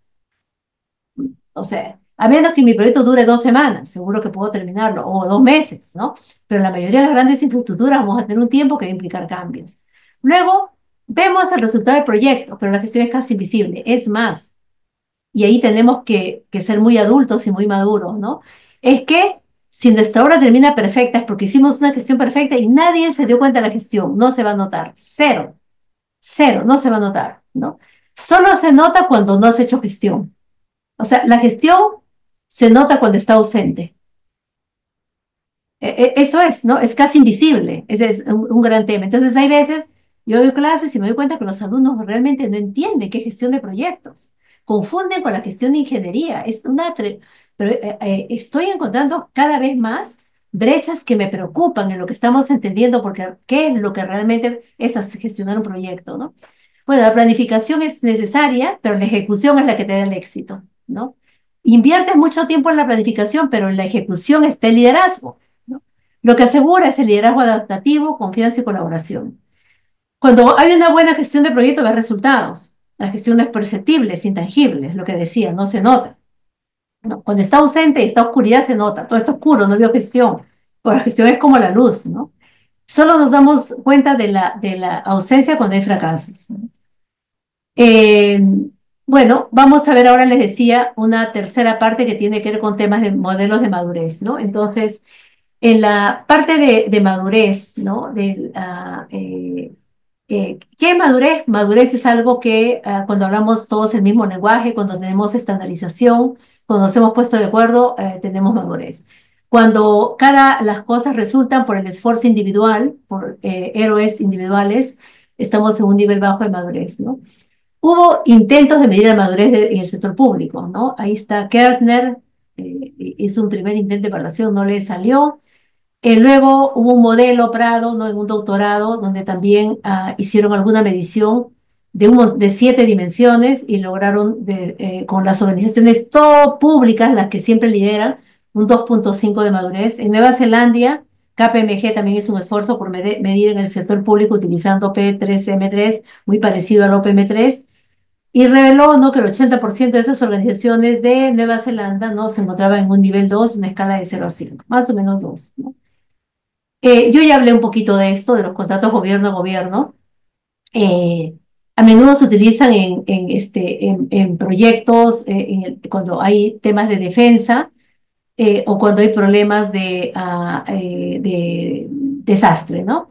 O sea, a menos que mi proyecto dure 2 semanas, seguro que puedo terminarlo, o 2 meses, ¿no? Pero la mayoría de las grandes infraestructuras vamos a tener un tiempo que va a implicar cambios. Luego, vemos el resultado del proyecto, pero la gestión es casi invisible. Es más, y ahí tenemos que ser muy adultos y muy maduros, ¿no? Es que si nuestra obra termina perfecta es porque hicimos una gestión perfecta y nadie se dio cuenta de la gestión, no se va a notar. Cero, cero, no se va a notar, ¿no? Solo se nota cuando no has hecho gestión. O sea, la gestión se nota cuando está ausente. Eso es, ¿no? Es casi invisible. Ese es un gran tema. Entonces, hay veces, yo doy clases y me doy cuenta que los alumnos realmente no entienden qué es gestión de proyectos. Confunden con la gestión de ingeniería. Pero estoy encontrando cada vez más brechas que me preocupan en lo que estamos entendiendo, porque qué es lo que realmente es gestionar un proyecto, ¿no? Bueno, la planificación es necesaria, pero la ejecución es la que te da el éxito, ¿no? Inviertes mucho tiempo en la planificación, pero en la ejecución está el liderazgo, ¿no? Lo que asegura es el liderazgo adaptativo, confianza y colaboración. Cuando hay una buena gestión de proyecto, ves resultados. La gestión no es perceptible, es intangible, es lo que decía, no se nota, ¿no? Cuando está ausente, está oscuridad, se nota. Todo está oscuro, no veo gestión. Pero la gestión es como la luz, ¿no? Solo nos damos cuenta de la ausencia cuando hay fracasos, ¿no? Eh, bueno, vamos a ver ahora, les decía, una tercera parte que tiene que ver con temas de modelos de madurez, ¿no? Entonces, en la parte de madurez, ¿no? ¿Qué es madurez? Madurez es algo que cuando hablamos todos el mismo lenguaje, cuando tenemos estandarización, cuando nos hemos puesto de acuerdo, tenemos madurez. Cuando las cosas resultan por el esfuerzo individual, por héroes individuales, estamos en un nivel bajo de madurez, ¿no? Hubo intentos de medir la madurez en el sector público, ¿no? Ahí está Kertner, hizo un primer intento de evaluación, no le salió. Luego hubo un modelo Prado, ¿no? En un doctorado, donde también hicieron alguna medición de 7 dimensiones y lograron, con las organizaciones todo públicas, las que siempre lideran, un 2.5 de madurez. En Nueva Zelanda, KPMG también hizo un esfuerzo por medir en el sector público utilizando P3M3, muy parecido al OPM3, y reveló, ¿no? Que el 80% de esas organizaciones de Nueva Zelanda, ¿no? Se encontraban en un nivel 2, una escala de 0 a 5, más o menos 2, ¿no? Yo ya hablé un poquito de esto, de los contratos gobierno-gobierno. A menudo se utilizan en proyectos, cuando hay temas de defensa, o cuando hay problemas de desastre, ¿no?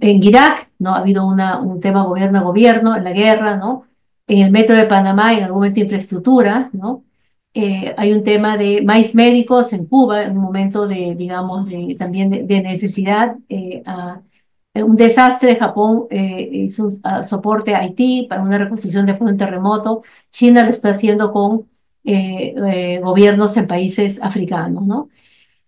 En Irak, ¿no? Ha habido un tema gobierno a gobierno, en la guerra, ¿no? En el metro de Panamá, en algún momento infraestructura, ¿no? Hay un tema de más médicos en Cuba, en un momento de, digamos, también de necesidad. Un desastre, Japón hizo un soporte a Haití para una reconstrucción después de un terremoto. China lo está haciendo con gobiernos en países africanos, ¿no?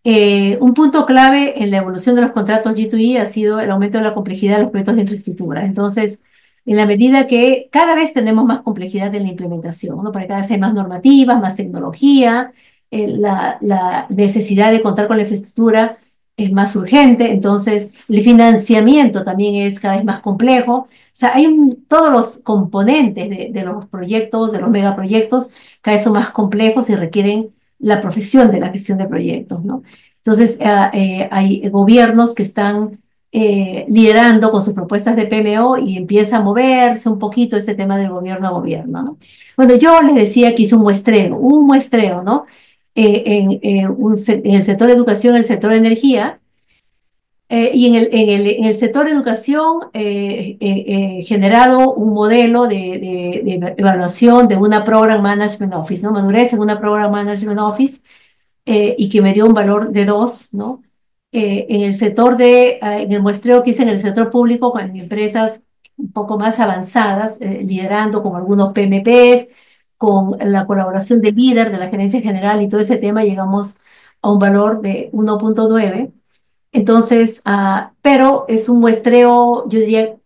Un punto clave en la evolución de los contratos G2E ha sido el aumento de la complejidad de los proyectos de infraestructura. Entonces, en la medida que cada vez tenemos más complejidad en la implementación, ¿no? Para cada vez hay más normativas, más tecnología, la necesidad de contar con la infraestructura es más urgente, entonces el financiamiento también es cada vez más complejo. O sea, todos los componentes de los proyectos, de los megaproyectos, cada vez son más complejos y requieren la profesión de la gestión de proyectos, ¿no? Entonces, hay gobiernos que están liderando con sus propuestas de PMO y empieza a moverse un poquito este tema del gobierno a gobierno, ¿no? Bueno, yo les decía que hice un muestreo, ¿no? En el sector de educación, en el sector de energía, y en el sector de educación, generado un modelo de evaluación de una Program Management Office, ¿no? Madurez en una Program Management Office, y que me dio un valor de 2, ¿no? En el muestreo que hice en el sector público, con empresas un poco más avanzadas, liderando con algunos PMPs, con la colaboración del líder de la gerencia general y todo ese tema, llegamos a un valor de 1.9. Entonces, pero es un muestreo, yo diría,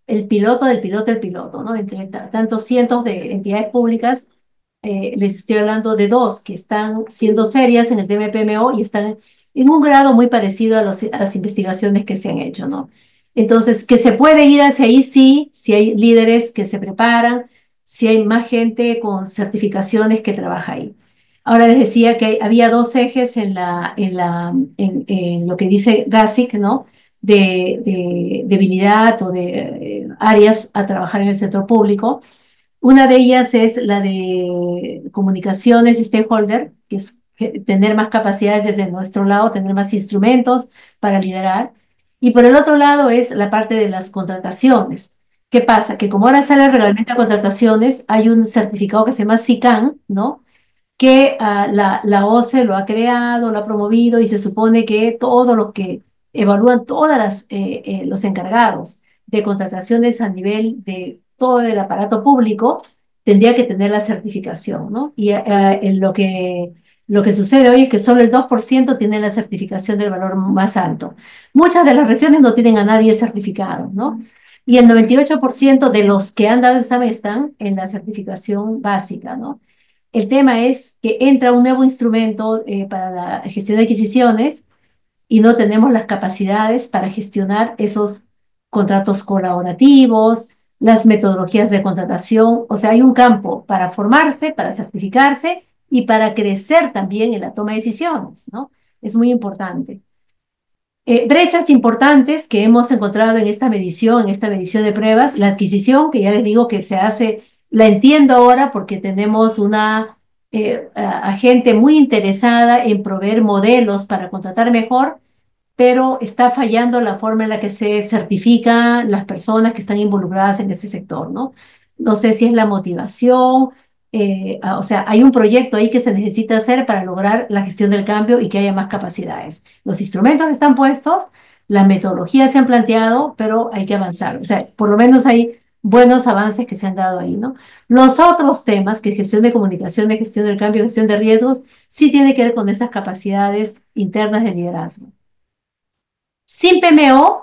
el piloto del piloto del piloto, ¿no? Entre tantos cientos de entidades públicas, les estoy hablando de 2 que están siendo serias en el tema de PMO y están en un grado muy parecido a las investigaciones que se han hecho, ¿no? Entonces, que se puede ir hacia ahí, sí, si hay líderes que se preparan, si hay más gente con certificaciones que trabaja ahí. Ahora les decía que había 2 ejes en lo que dice GASIC, ¿no? De debilidad o de áreas a trabajar en el sector público. Una de ellas es la de comunicaciones stakeholder, que es tener más capacidades desde nuestro lado, tener más instrumentos para liderar. Y por el otro lado es la parte de las contrataciones. ¿Qué pasa? Que como ahora sale el reglamento de contrataciones, hay un certificado que se llama SICAN, ¿no? Que la OCE lo ha creado, lo ha promovido y se supone que todos los que evalúan los encargados de contrataciones a nivel de todo el aparato público tendría que tener la certificación, ¿no? Y lo que sucede hoy es que solo el 2% tiene la certificación del valor más alto. Muchas de las regiones no tienen a nadie certificado, ¿no? Y el 98% de los que han dado examen están en la certificación básica, ¿no? El tema es que entra un nuevo instrumento para la gestión de adquisiciones y no tenemos las capacidades para gestionar esos contratos colaborativos, las metodologías de contratación. O sea, hay un campo para formarse, para certificarse y para crecer también en la toma de decisiones, ¿no? Es muy importante. Brechas importantes que hemos encontrado en esta medición de pruebas, la adquisición, que ya les digo que se hace, la entiendo ahora porque tenemos una gente muy interesada en proveer modelos para contratar mejor, pero está fallando la forma en la que se certifican las personas que están involucradas en ese sector, ¿no? No sé si es la motivación, o sea, hay un proyecto ahí que se necesita hacer para lograr la gestión del cambio y que haya más capacidades. Los instrumentos están puestos, las metodologías se han planteado, pero hay que avanzar. O sea, por lo menos hay buenos avances que se han dado ahí, ¿no? Los otros temas, que es gestión de comunicación, de gestión del cambio, gestión de riesgos, sí tiene que ver con esas capacidades internas de liderazgo. Sin PMO,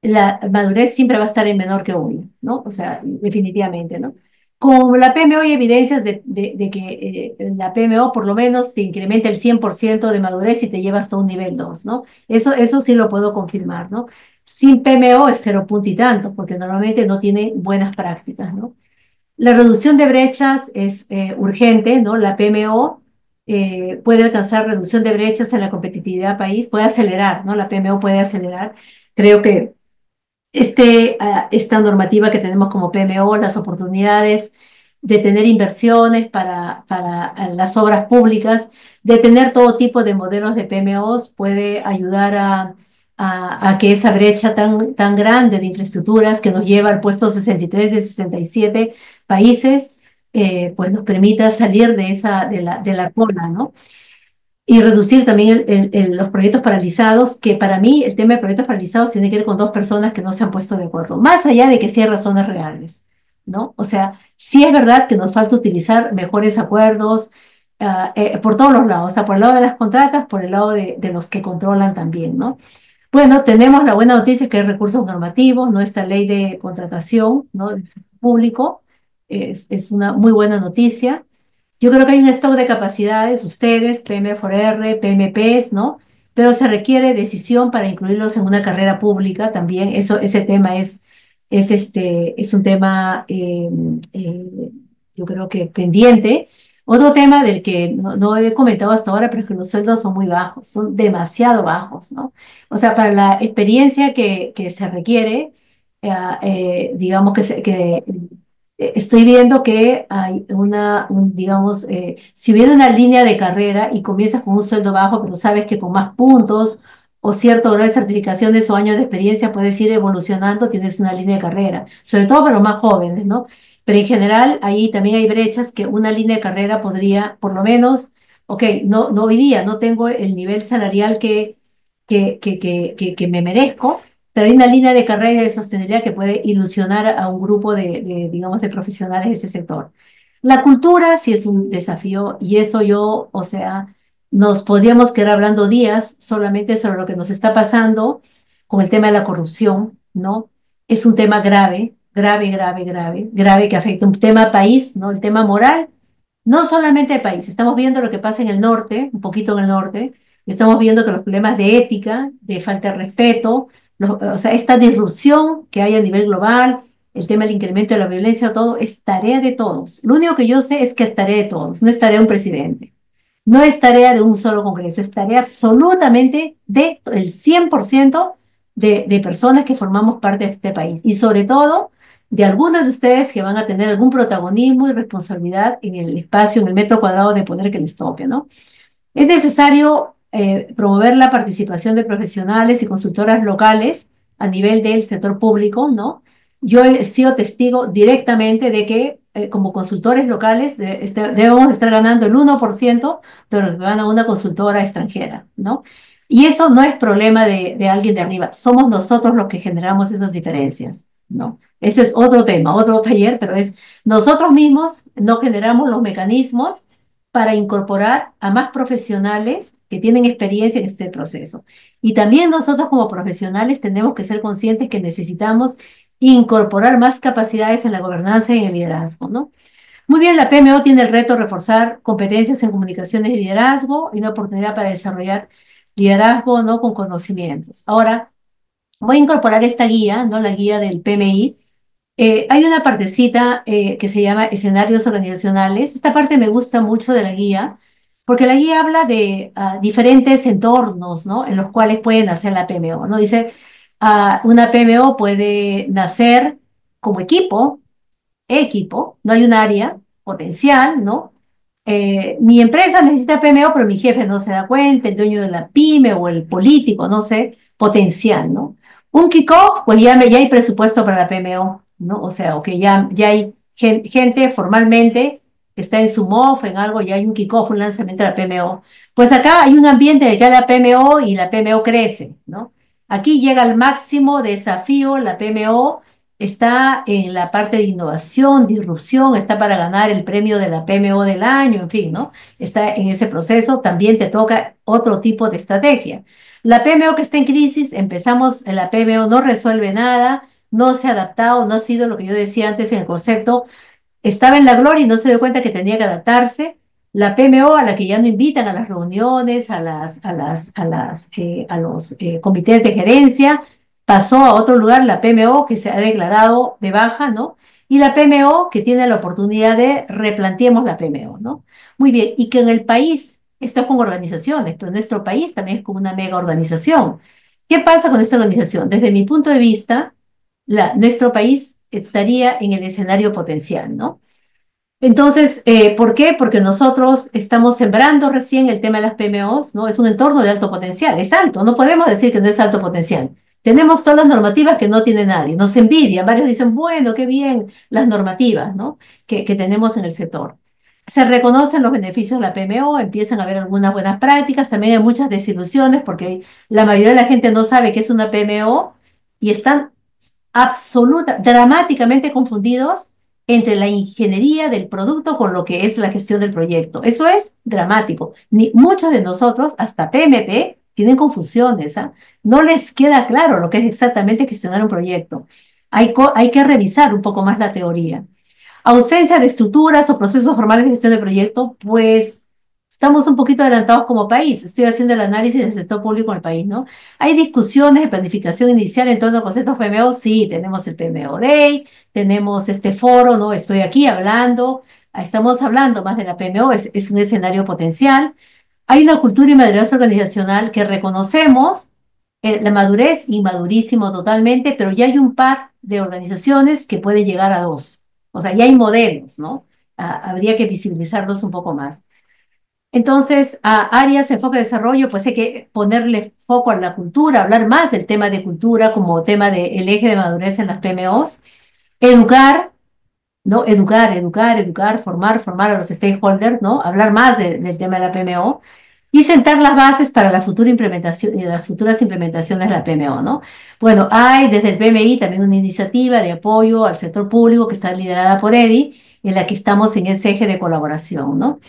la madurez siempre va a estar en menor que 1, ¿no? O sea, definitivamente, ¿no? Con la PMO hay evidencias de que la PMO por lo menos te incrementa el 100% de madurez y te lleva hasta un nivel 2, ¿no? Eso sí lo puedo confirmar, ¿no? Sin PMO es 0 punto y tanto, porque normalmente no tiene buenas prácticas, ¿no? La reducción de brechas es urgente, ¿no? La PMO puede alcanzar reducción de brechas en la competitividad país, puede acelerar, ¿no? La PMO puede acelerar. Creo que esta normativa que tenemos como PMO, las oportunidades de tener inversiones para las obras públicas, de tener todo tipo de modelos de PMOs, puede ayudar a que esa brecha tan grande de infraestructuras que nos lleva al puesto 63 de 67 países, pues nos permita salir de la cola, ¿no? Y reducir también los proyectos paralizados, que para mí el tema de proyectos paralizados tiene que ver con dos personas que no se han puesto de acuerdo, más allá de que sí hay razones reales, ¿no? O sea, sí es verdad que nos falta utilizar mejores acuerdos por todos los lados, o sea, por el lado de las contratas, por el lado de los que controlan también, ¿no? Bueno, tenemos la buena noticia que hay recursos normativos, ¿no? Esta ley de contratación, ¿no? Del público es una muy buena noticia. Yo creo que hay un stock de capacidades, ustedes, PM4R, PMPs, ¿no? Pero se requiere decisión para incluirlos en una carrera pública también. Ese tema es un tema, yo creo que pendiente. Otro tema del que no he comentado hasta ahora, pero es que los sueldos son muy bajos, son demasiado bajos, ¿no? O sea, para la experiencia que se requiere, digamos que estoy viendo que hay digamos, si hubiera una línea de carrera y comienzas con un sueldo bajo, pero sabes que con más puntos o cierto grado de certificaciones o años de experiencia puedes ir evolucionando, tienes una línea de carrera, sobre todo para los más jóvenes, ¿no? Pero en general, ahí también hay brechas que una línea de carrera podría, por lo menos, ok, no hoy día no tengo el nivel salarial que me merezco, pero hay una línea de carrera y de sostenibilidad que puede ilusionar a un grupo digamos, de profesionales de ese sector. La cultura sí es un desafío y eso o sea, nos podríamos quedar hablando días solamente sobre lo que nos está pasando con el tema de la corrupción, ¿no? Es un tema grave, grave, grave, grave, grave que afecta un tema país, ¿no? El tema moral, no solamente el país, estamos viendo lo que pasa en el norte, un poquito en el norte, estamos viendo que los problemas de ética, de falta de respeto, o sea, esta disrupción que hay a nivel global, el tema del incremento de la violencia, todo es tarea de todos. Lo único que yo sé es que es tarea de todos, no es tarea de un presidente, no es tarea de un solo congreso, es tarea absolutamente del 100% de personas que formamos parte de este país y sobre todo de algunos de ustedes que van a tener algún protagonismo y responsabilidad en el espacio, en el metro cuadrado de poder que les toque, ¿no? Es necesario promover la participación de profesionales y consultoras locales a nivel del sector público, ¿no? Yo he sido testigo directamente de que como consultores locales debemos estar ganando el 1% de lo que gana una consultora extranjera, ¿no? Y eso no es problema de alguien de arriba, somos nosotros los que generamos esas diferencias, ¿no? Ese es otro tema, otro taller, pero es nosotros mismos no generamos los mecanismos para incorporar a más profesionales que tienen experiencia en este proceso. Y también nosotros como profesionales tenemos que ser conscientes que necesitamos incorporar más capacidades en la gobernanza y en el liderazgo, ¿no? Muy bien, la PMO tiene el reto de reforzar competencias en comunicaciones y liderazgo y una oportunidad para desarrollar liderazgo, ¿no? Con conocimientos. Ahora, voy a incorporar esta guía, ¿no? La guía del PMI, hay una partecita que se llama escenarios organizacionales. Esta parte me gusta mucho de la guía, porque la guía habla de diferentes entornos, ¿no? En los cuales puede nacer la PMO, ¿no? Dice, una PMO puede nacer como equipo, no hay un área potencial, ¿no? Mi empresa necesita PMO, pero mi jefe no se da cuenta, el dueño de la pyme o el político, no sé, potencial, ¿no? Un kickoff, pues ya hay presupuesto para la PMO, ¿no? O sea, o que ya hay gente formalmente que está en su MOF, en algo, ya hay un kickoff, un lanzamiento de la PMO. Pues acá hay un ambiente de que la PMO y la PMO crece, ¿no? Aquí llega al máximo desafío, la PMO está en la parte de innovación, disrupción, está para ganar el premio de la PMO del año, en fin, ¿no? Está en ese proceso, también te toca otro tipo de estrategia. La PMO que está en crisis, empezamos, la PMO no resuelve nada, no se ha adaptado, no ha sido lo que yo decía antes en el concepto, estaba en la gloria y no se dio cuenta que tenía que adaptarse. La PMO a la que ya no invitan a las reuniones, a los comités de gerencia, pasó a otro lugar, la PMO que se ha declarado de baja, ¿no? y la PMO que tiene la oportunidad de replanteemos la PMO, ¿no? Muy bien, y que en el país, esto es con organizaciones, pero nuestro país también es como una mega organización. ¿Qué pasa con esta organización? Desde mi punto de vista, nuestro país estaría en el escenario potencial, ¿no? Entonces, ¿por qué? Porque nosotros estamos sembrando recién el tema de las PMOs, ¿no? Es un entorno de alto potencial, es alto, no podemos decir que no es alto potencial. Tenemos todas las normativas que no tiene nadie, nos envidian, varios dicen, bueno, qué bien las normativas, ¿no? Que tenemos en el sector. Se reconocen los beneficios de la PMO, empiezan a haber algunas buenas prácticas, también hay muchas desilusiones porque la mayoría de la gente no sabe qué es una PMO y están dramáticamente confundidos entre la ingeniería del producto con lo que es la gestión del proyecto. Eso es dramático. Muchos de nosotros, hasta PMP, tienen confusiones, ¿ah? No les queda claro lo que es exactamente gestionar un proyecto. Hay que revisar un poco más la teoría. Ausencia de estructuras o procesos formales de gestión de proyecto, pues estamos un poquito adelantados como país. Estoy haciendo el análisis del sector público en el país, ¿no? Hay discusiones de planificación inicial en torno a conceptos PMO. Sí, tenemos el PMO Day, tenemos este foro, ¿no? Estoy aquí hablando, estamos hablando más de la PMO, es un escenario potencial. Hay una cultura y madurez organizacional que reconocemos, la madurez, inmadurísimo totalmente, pero ya hay un par de organizaciones que pueden llegar a dos. O sea, ya hay modelos, ¿no? Habría que visibilizarlos un poco más. Entonces, a áreas, enfoque de desarrollo, pues hay que ponerle foco a la cultura, hablar más del tema de cultura como tema del eje de madurez en las PMOs. Educar, ¿no? Educar, formar a los stakeholders, ¿no? Hablar más del tema de la PMO y sentar las bases para la futura implementación y las futuras implementaciones de la PMO, ¿no? Bueno, hay desde el PMI también una iniciativa de apoyo al sector público que está liderada por EDI, en la que estamos en ese eje de colaboración, ¿no?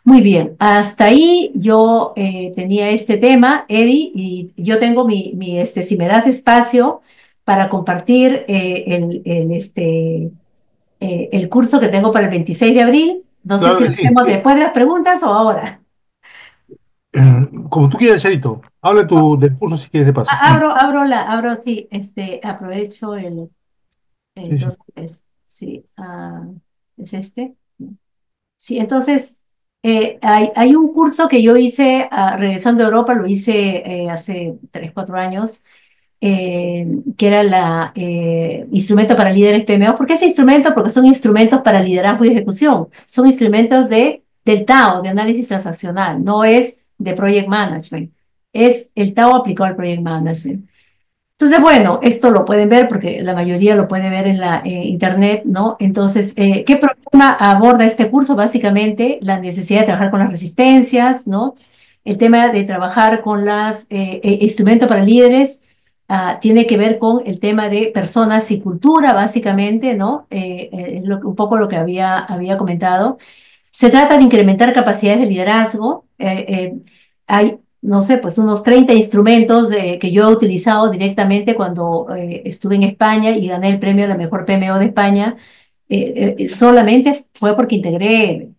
Muy bien, hasta ahí yo tenía este tema, Eddie, y yo tengo si me das espacio para compartir el curso que tengo para el 26 de abril. No sé Claro si que lo sí. hacemos después de las preguntas o ahora. Como tú quieras, Charito. Habla del curso si quieres de paso. Sí, aprovecho Sí, sí. entonces, sí, es este. Sí, entonces, hay un curso que yo hice regresando a Europa, lo hice hace 3, 4 años, que era la instrumento para líderes PMO. ¿Por qué ese instrumento? Porque son instrumentos para liderazgo y ejecución. Son instrumentos del TAO, de análisis transaccional, no es de project management. Es el TAO aplicado al project management. Entonces, bueno, esto lo pueden ver porque la mayoría lo puede ver en la internet, ¿no? Entonces, ¿qué problema aborda este curso? Básicamente, la necesidad de trabajar con las resistencias, ¿no? El tema de trabajar con las instrumentos para líderes tiene que ver con el tema de personas y cultura, básicamente, ¿no? Un poco lo que había comentado. Se trata de incrementar capacidades de liderazgo. Hay, no sé, pues unos 30 instrumentos que yo he utilizado directamente cuando estuve en España y gané el premio de la mejor PMO de España. Solamente fue porque integré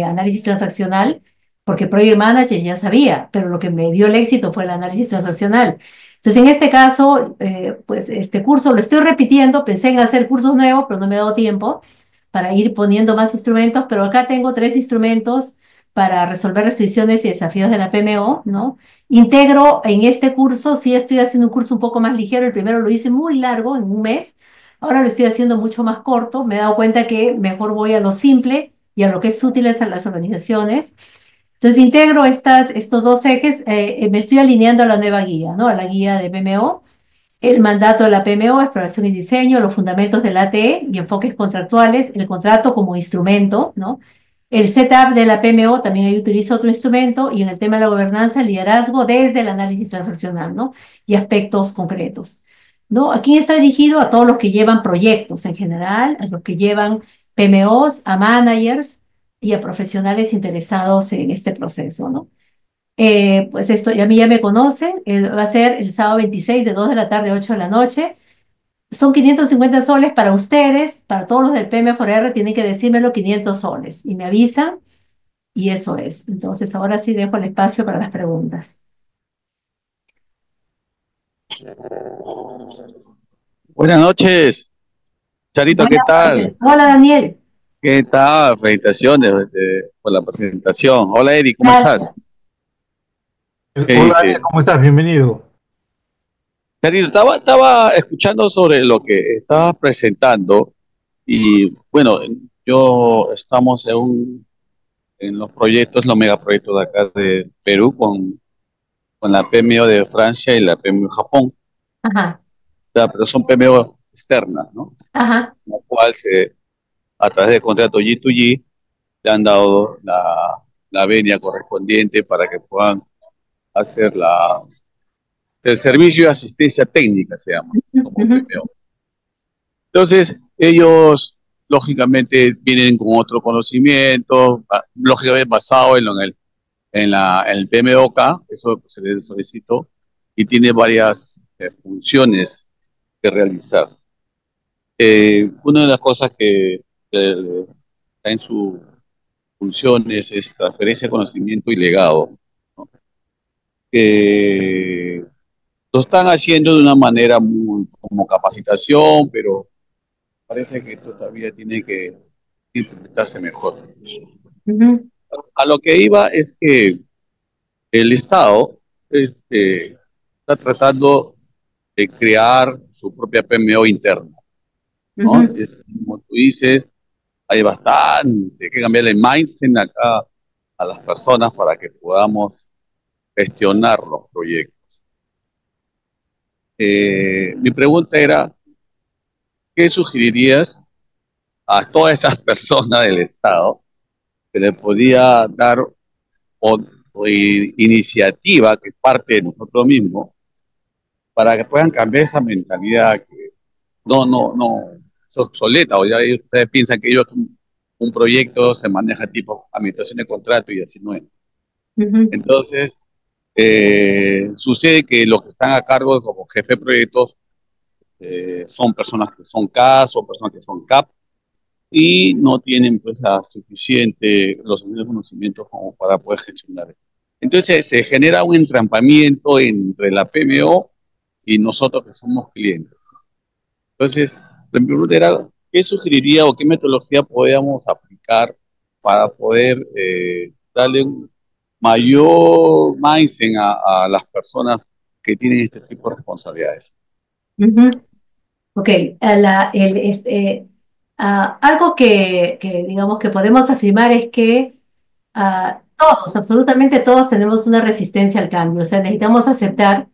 análisis transaccional, porque Project Manager ya sabía, pero lo que me dio el éxito fue el análisis transaccional. Entonces, en este caso, pues este curso lo estoy repitiendo, pensé en hacer cursos nuevos, pero no me ha dado tiempo para ir poniendo más instrumentos, pero acá tengo 3 instrumentos para resolver restricciones y desafíos de la PMO, ¿no? Integro en este curso, sí estoy haciendo un curso un poco más ligero, el primero lo hice muy largo, en un mes, ahora lo estoy haciendo mucho más corto, me he dado cuenta que mejor voy a lo simple y a lo que es útil a las organizaciones. Entonces integro estos 2 ejes, me estoy alineando a la nueva guía, ¿no? A la guía de PMO, el mandato de la PMO, exploración y diseño, los fundamentos del ATE y enfoques contractuales, el contrato como instrumento, ¿no? El setup de la PMO también ahí utilizo otro instrumento y en el tema de la gobernanza, el liderazgo desde el análisis transaccional, ¿no? Y aspectos concretos, ¿no? Aquí está dirigido a todos los que llevan proyectos en general, a los que llevan PMOs, a managers y a profesionales interesados en este proceso, ¿no? Pues esto, y a mí ya me conocen, va a ser el sábado 26 de 2 de la tarde a 8 de la noche. Son 550 soles para ustedes, para todos los del PM Forever tienen que decírmelo 500 soles y me avisan y eso es. Entonces ahora sí dejo el espacio para las preguntas. Buenas noches, Charito, ¿qué Buenas tal? noches. Hola, Daniel. ¿Qué tal? Felicitaciones por la presentación. Hola, Eri, ¿cómo estás? Gracias. ¿Qué Hola Daniel, dice? ¿cómo estás? Bienvenido. Charito, estaba escuchando sobre lo que estabas presentando y bueno, estamos en los proyectos, los megaproyectos de acá de Perú con la PMO de Francia y la PMO de Japón. Ajá, O sea, pero son PMO externas, ¿no? ajá. La cual a través del contrato G2G le han dado la venia correspondiente para que puedan hacer el servicio de asistencia técnica, se llama, como Ujú, PMO. Entonces, ellos, lógicamente, vienen con otro conocimiento, lógicamente basado en el PMOK, eso se les solicitó, y tiene varias funciones que realizar. Una de las cosas que está en sus funciones es transferencia de conocimiento y legado, ¿no? Que lo están haciendo de una manera muy como capacitación, pero parece que todavía tiene que implementarse mejor. ujú, A lo que iba es que el Estado está tratando de crear su propia PMO interna, ¿no? ujú, Como tú dices, hay bastante que cambiar el mindset acá a las personas para que podamos gestionar los proyectos. Mi pregunta era, ¿qué sugerirías a todas esas personas del Estado que le podía dar iniciativa que parte de nosotros mismos para que puedan cambiar esa mentalidad que no, es obsoleta? O ya ustedes piensan que ellos un proyecto se maneja tipo administración de contrato y así no es. ujú, Entonces, sucede que los que están a cargo como jefe de proyectos son personas que son CAS o personas que son CAP y no tienen pues los suficientes conocimientos como para poder gestionar. Entonces se genera un entrampamiento entre la PMO y nosotros que somos clientes. Entonces, la pregunta era, ¿qué sugeriría o qué metodología podríamos aplicar para poder darle un mayor mindset a las personas que tienen este tipo de responsabilidades? ujú. Ok, algo digamos que podemos afirmar es que todos, absolutamente todos tenemos una resistencia al cambio. O sea, necesitamos aceptar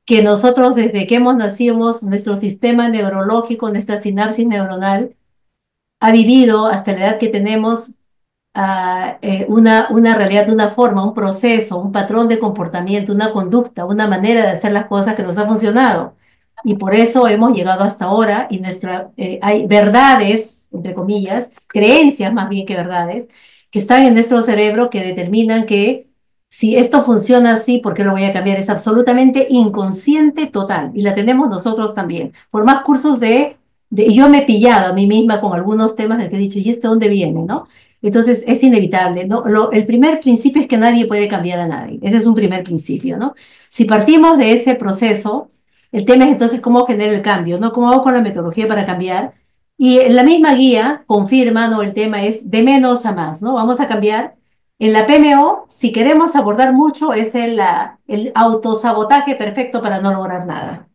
que nosotros desde que hemos nacido, nuestro sistema neurológico, nuestra sinapsis neuronal, ha vivido hasta la edad que tenemos una realidad, una forma, un proceso, un patrón de comportamiento, una conducta, una manera de hacer las cosas que nos ha funcionado. Y por eso hemos llegado hasta ahora y hay verdades, entre comillas, creencias más bien que verdades, que están en nuestro cerebro que determinan que si esto funciona así, ¿por qué lo voy a cambiar? Es absolutamente inconsciente total y la tenemos nosotros también. Por más cursos y yo me he pillado a mí misma con algunos temas en los que he dicho, ¿y esto dónde viene? ¿No? Entonces es inevitable, ¿no? El primer principio es que nadie puede cambiar a nadie. Ese es un primer principio, ¿no? Si partimos de ese proceso, el tema es entonces cómo genero el cambio, ¿no? ¿Cómo hago con la metodología para cambiar? Y en la misma guía confirma, ¿no? El tema es de menos a más, ¿no? Vamos a cambiar. En la PMO, si queremos abordar mucho, es el autosabotaje perfecto para no lograr nada.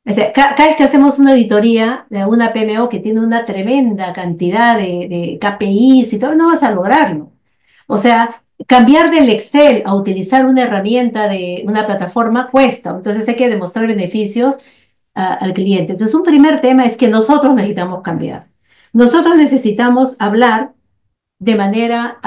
O sea, cada vez que hacemos una auditoría de una PMO que tiene una tremenda cantidad de KPIs y todo, no vas a lograrlo. O sea, cambiar del Excel a utilizar una herramienta de una plataforma cuesta. Entonces hay que demostrar beneficios al cliente. Entonces, un primer tema es que nosotros necesitamos cambiar. Nosotros necesitamos hablar de manera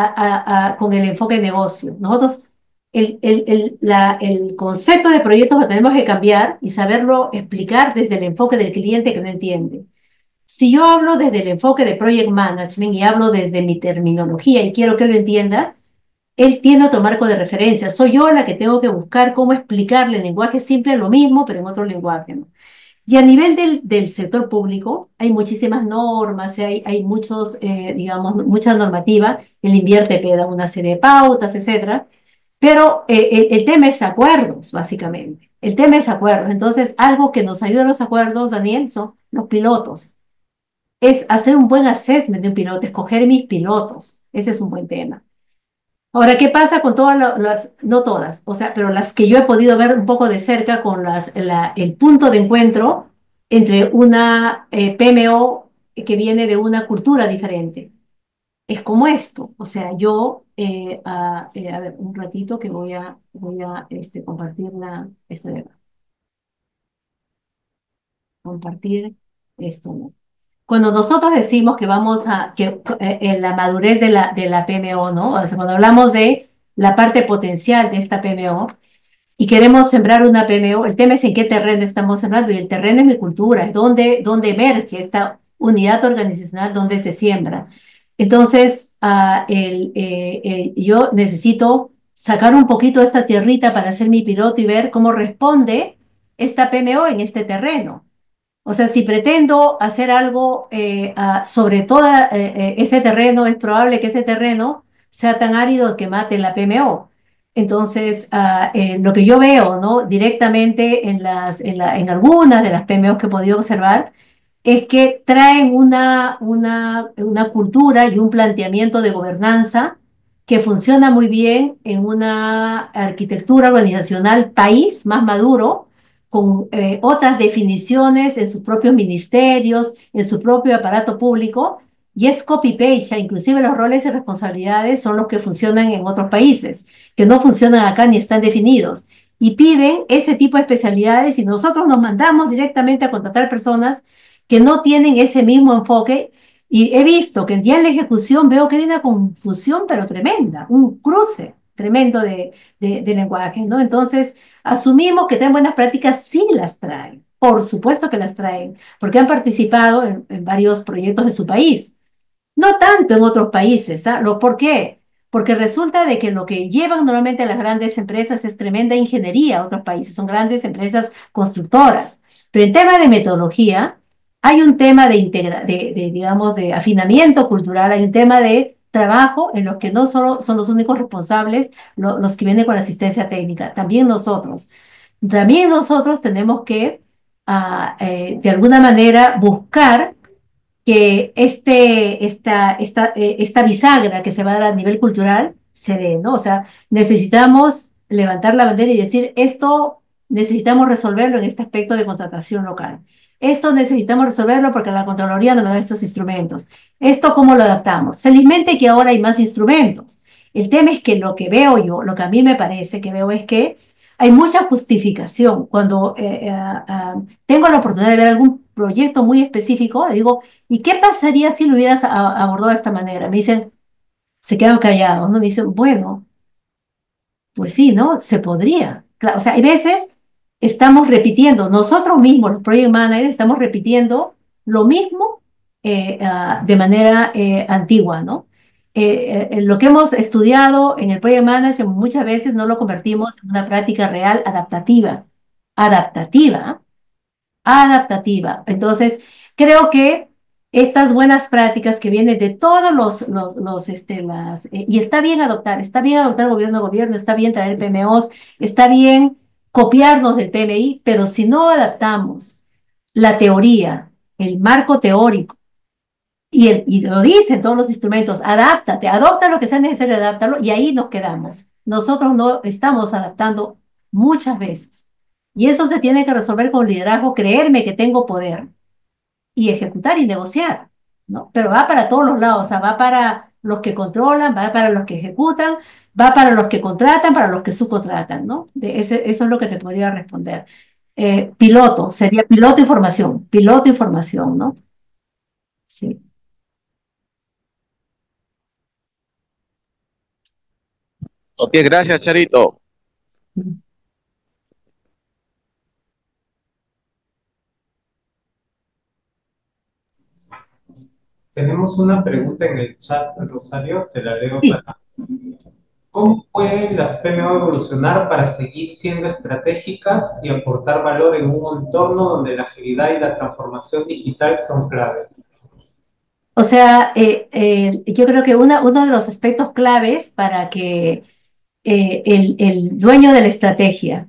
con el enfoque de negocio. Nosotros, el concepto de proyectos lo tenemos que cambiar y saberlo explicar desde el enfoque del cliente que no entiende. Si yo hablo desde el enfoque de project management y hablo desde mi terminología y quiero que lo entienda, él tiene otro marco de referencia. Soy yo la que tengo que buscar cómo explicarle en lenguaje simple lo mismo, pero en otro lenguaje, ¿no? Y a nivel del sector público, hay muchísimas normas, hay muchos, digamos, mucha normativa, el INVIERTE da una serie de pautas, etcétera, pero el tema es acuerdos, básicamente. El tema es acuerdos. Entonces, algo que nos ayuda a los acuerdos, Daniel, son los pilotos. es hacer un buen assessment de un piloto, escoger mis pilotos. Ese es un buen tema. Ahora, ¿qué pasa con todas las, no todas, o sea, pero las que yo he podido ver un poco de cerca con el punto de encuentro entre una PMO que viene de una cultura diferente? Es como esto, o sea, yo, a ver, un ratito que voy a compartir compartir esto, ¿no? Cuando nosotros decimos que vamos en la madurez de la PMO, ¿no? O sea, cuando hablamos de la parte potencial de esta PMO y queremos sembrar una PMO, el tema es en qué terreno estamos sembrando, y el terreno es mi cultura, es donde emerge esta unidad organizacional, donde se siembra. Entonces, yo necesito sacar un poquito de esta tierrita para hacer mi piloto y ver cómo responde esta PMO en este terreno. O sea, si pretendo hacer algo sobre todo ese terreno, es probable que ese terreno sea tan árido que mate la PMO. Entonces, lo que yo veo, ¿no? Directamente en algunas de las PMOs que he podido observar, es que traen una cultura y un planteamiento de gobernanza que funciona muy bien en una arquitectura organizacional país más maduro, con otras definiciones en sus propios ministerios, en su propio aparato público, y es copy-paste, inclusive los roles y responsabilidades son los que funcionan en otros países, que no funcionan acá ni están definidos, y piden ese tipo de especialidades y nosotros nos mandamos directamente a contratar personas que no tienen ese mismo enfoque, y he visto que ya en la ejecución veo que hay una confusión, pero tremenda, un cruce tremendo de lenguaje, ¿no? Entonces, asumimos que traen buenas prácticas, sí las traen, por supuesto que las traen, porque han participado en varios proyectos de su país, no tanto en otros países. ¿Por qué? Porque resulta de que lo que llevan normalmente las grandes empresas es tremenda ingeniería a otros países, son grandes empresas constructoras. Pero en tema de metodología, hay un tema digamos, de afinamiento cultural, hay un tema de trabajo en los que no solo son los únicos responsables los que vienen con la asistencia técnica, también nosotros. También nosotros tenemos que, de alguna manera, buscar que esta bisagra que se va a dar a nivel cultural se dé, ¿no? O sea, necesitamos levantar la bandera y decir, esto necesitamos resolverlo en este aspecto de contratación local. Esto necesitamos resolverlo porque la Contraloría no me da estos instrumentos. ¿Esto cómo lo adaptamos? Felizmente que ahora hay más instrumentos. El tema es que lo que veo yo, lo que a mí me parece que veo es que hay mucha justificación. Cuando tengo la oportunidad de ver algún proyecto muy específico, le digo, ¿y qué pasaría si lo hubieras abordado de esta manera? Me dicen, se quedan callados, ¿no? Me dicen, bueno, pues sí, ¿no? Se podría. Claro, o sea, hay veces estamos repitiendo, nosotros mismos, los project managers, estamos repitiendo lo mismo de manera antigua, ¿no? Lo que hemos estudiado en el project management muchas veces no lo convertimos en una práctica real adaptativa. Adaptativa, adaptativa. Entonces, creo que estas buenas prácticas que vienen de todos y está bien adoptar gobierno a gobierno, está bien traer PMOs, está bien copiarnos del PMI, pero si no adaptamos la teoría, el marco teórico, y lo dicen todos los instrumentos, adáptate, adopta lo que sea necesario, adáptalo, y ahí nos quedamos. Nosotros no estamos adaptando muchas veces. Y eso se tiene que resolver con liderazgo, creerme que tengo poder y ejecutar y negociar, ¿no? Pero va para todos los lados, o sea, va para los que controlan, va para los que ejecutan, va para los que contratan, para los que subcontratan, ¿no? Eso es lo que te podría responder. Sería piloto información, ¿no? Sí. Ok, gracias, Charito. Tenemos una pregunta en el chat, Rosario, te la leo Sí. para... ¿Cómo pueden las PMO evolucionar para seguir siendo estratégicas y aportar valor en un entorno donde la agilidad y la transformación digital son clave? O sea, yo creo que uno de los aspectos claves para que el dueño de la estrategia,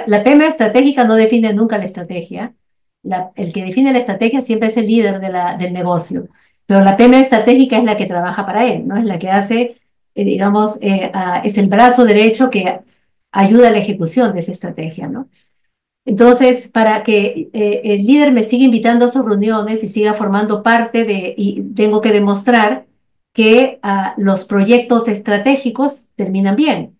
la PMO estratégica no define nunca la estrategia, El que define la estrategia siempre es el líder del negocio, pero la PMO estratégica es la que trabaja para él, ¿no? Es la que hace, digamos, es el brazo derecho que ayuda a la ejecución de esa estrategia, ¿no? Entonces, para que el líder me siga invitando a sus reuniones y siga formando parte y tengo que demostrar que los proyectos estratégicos terminan bien.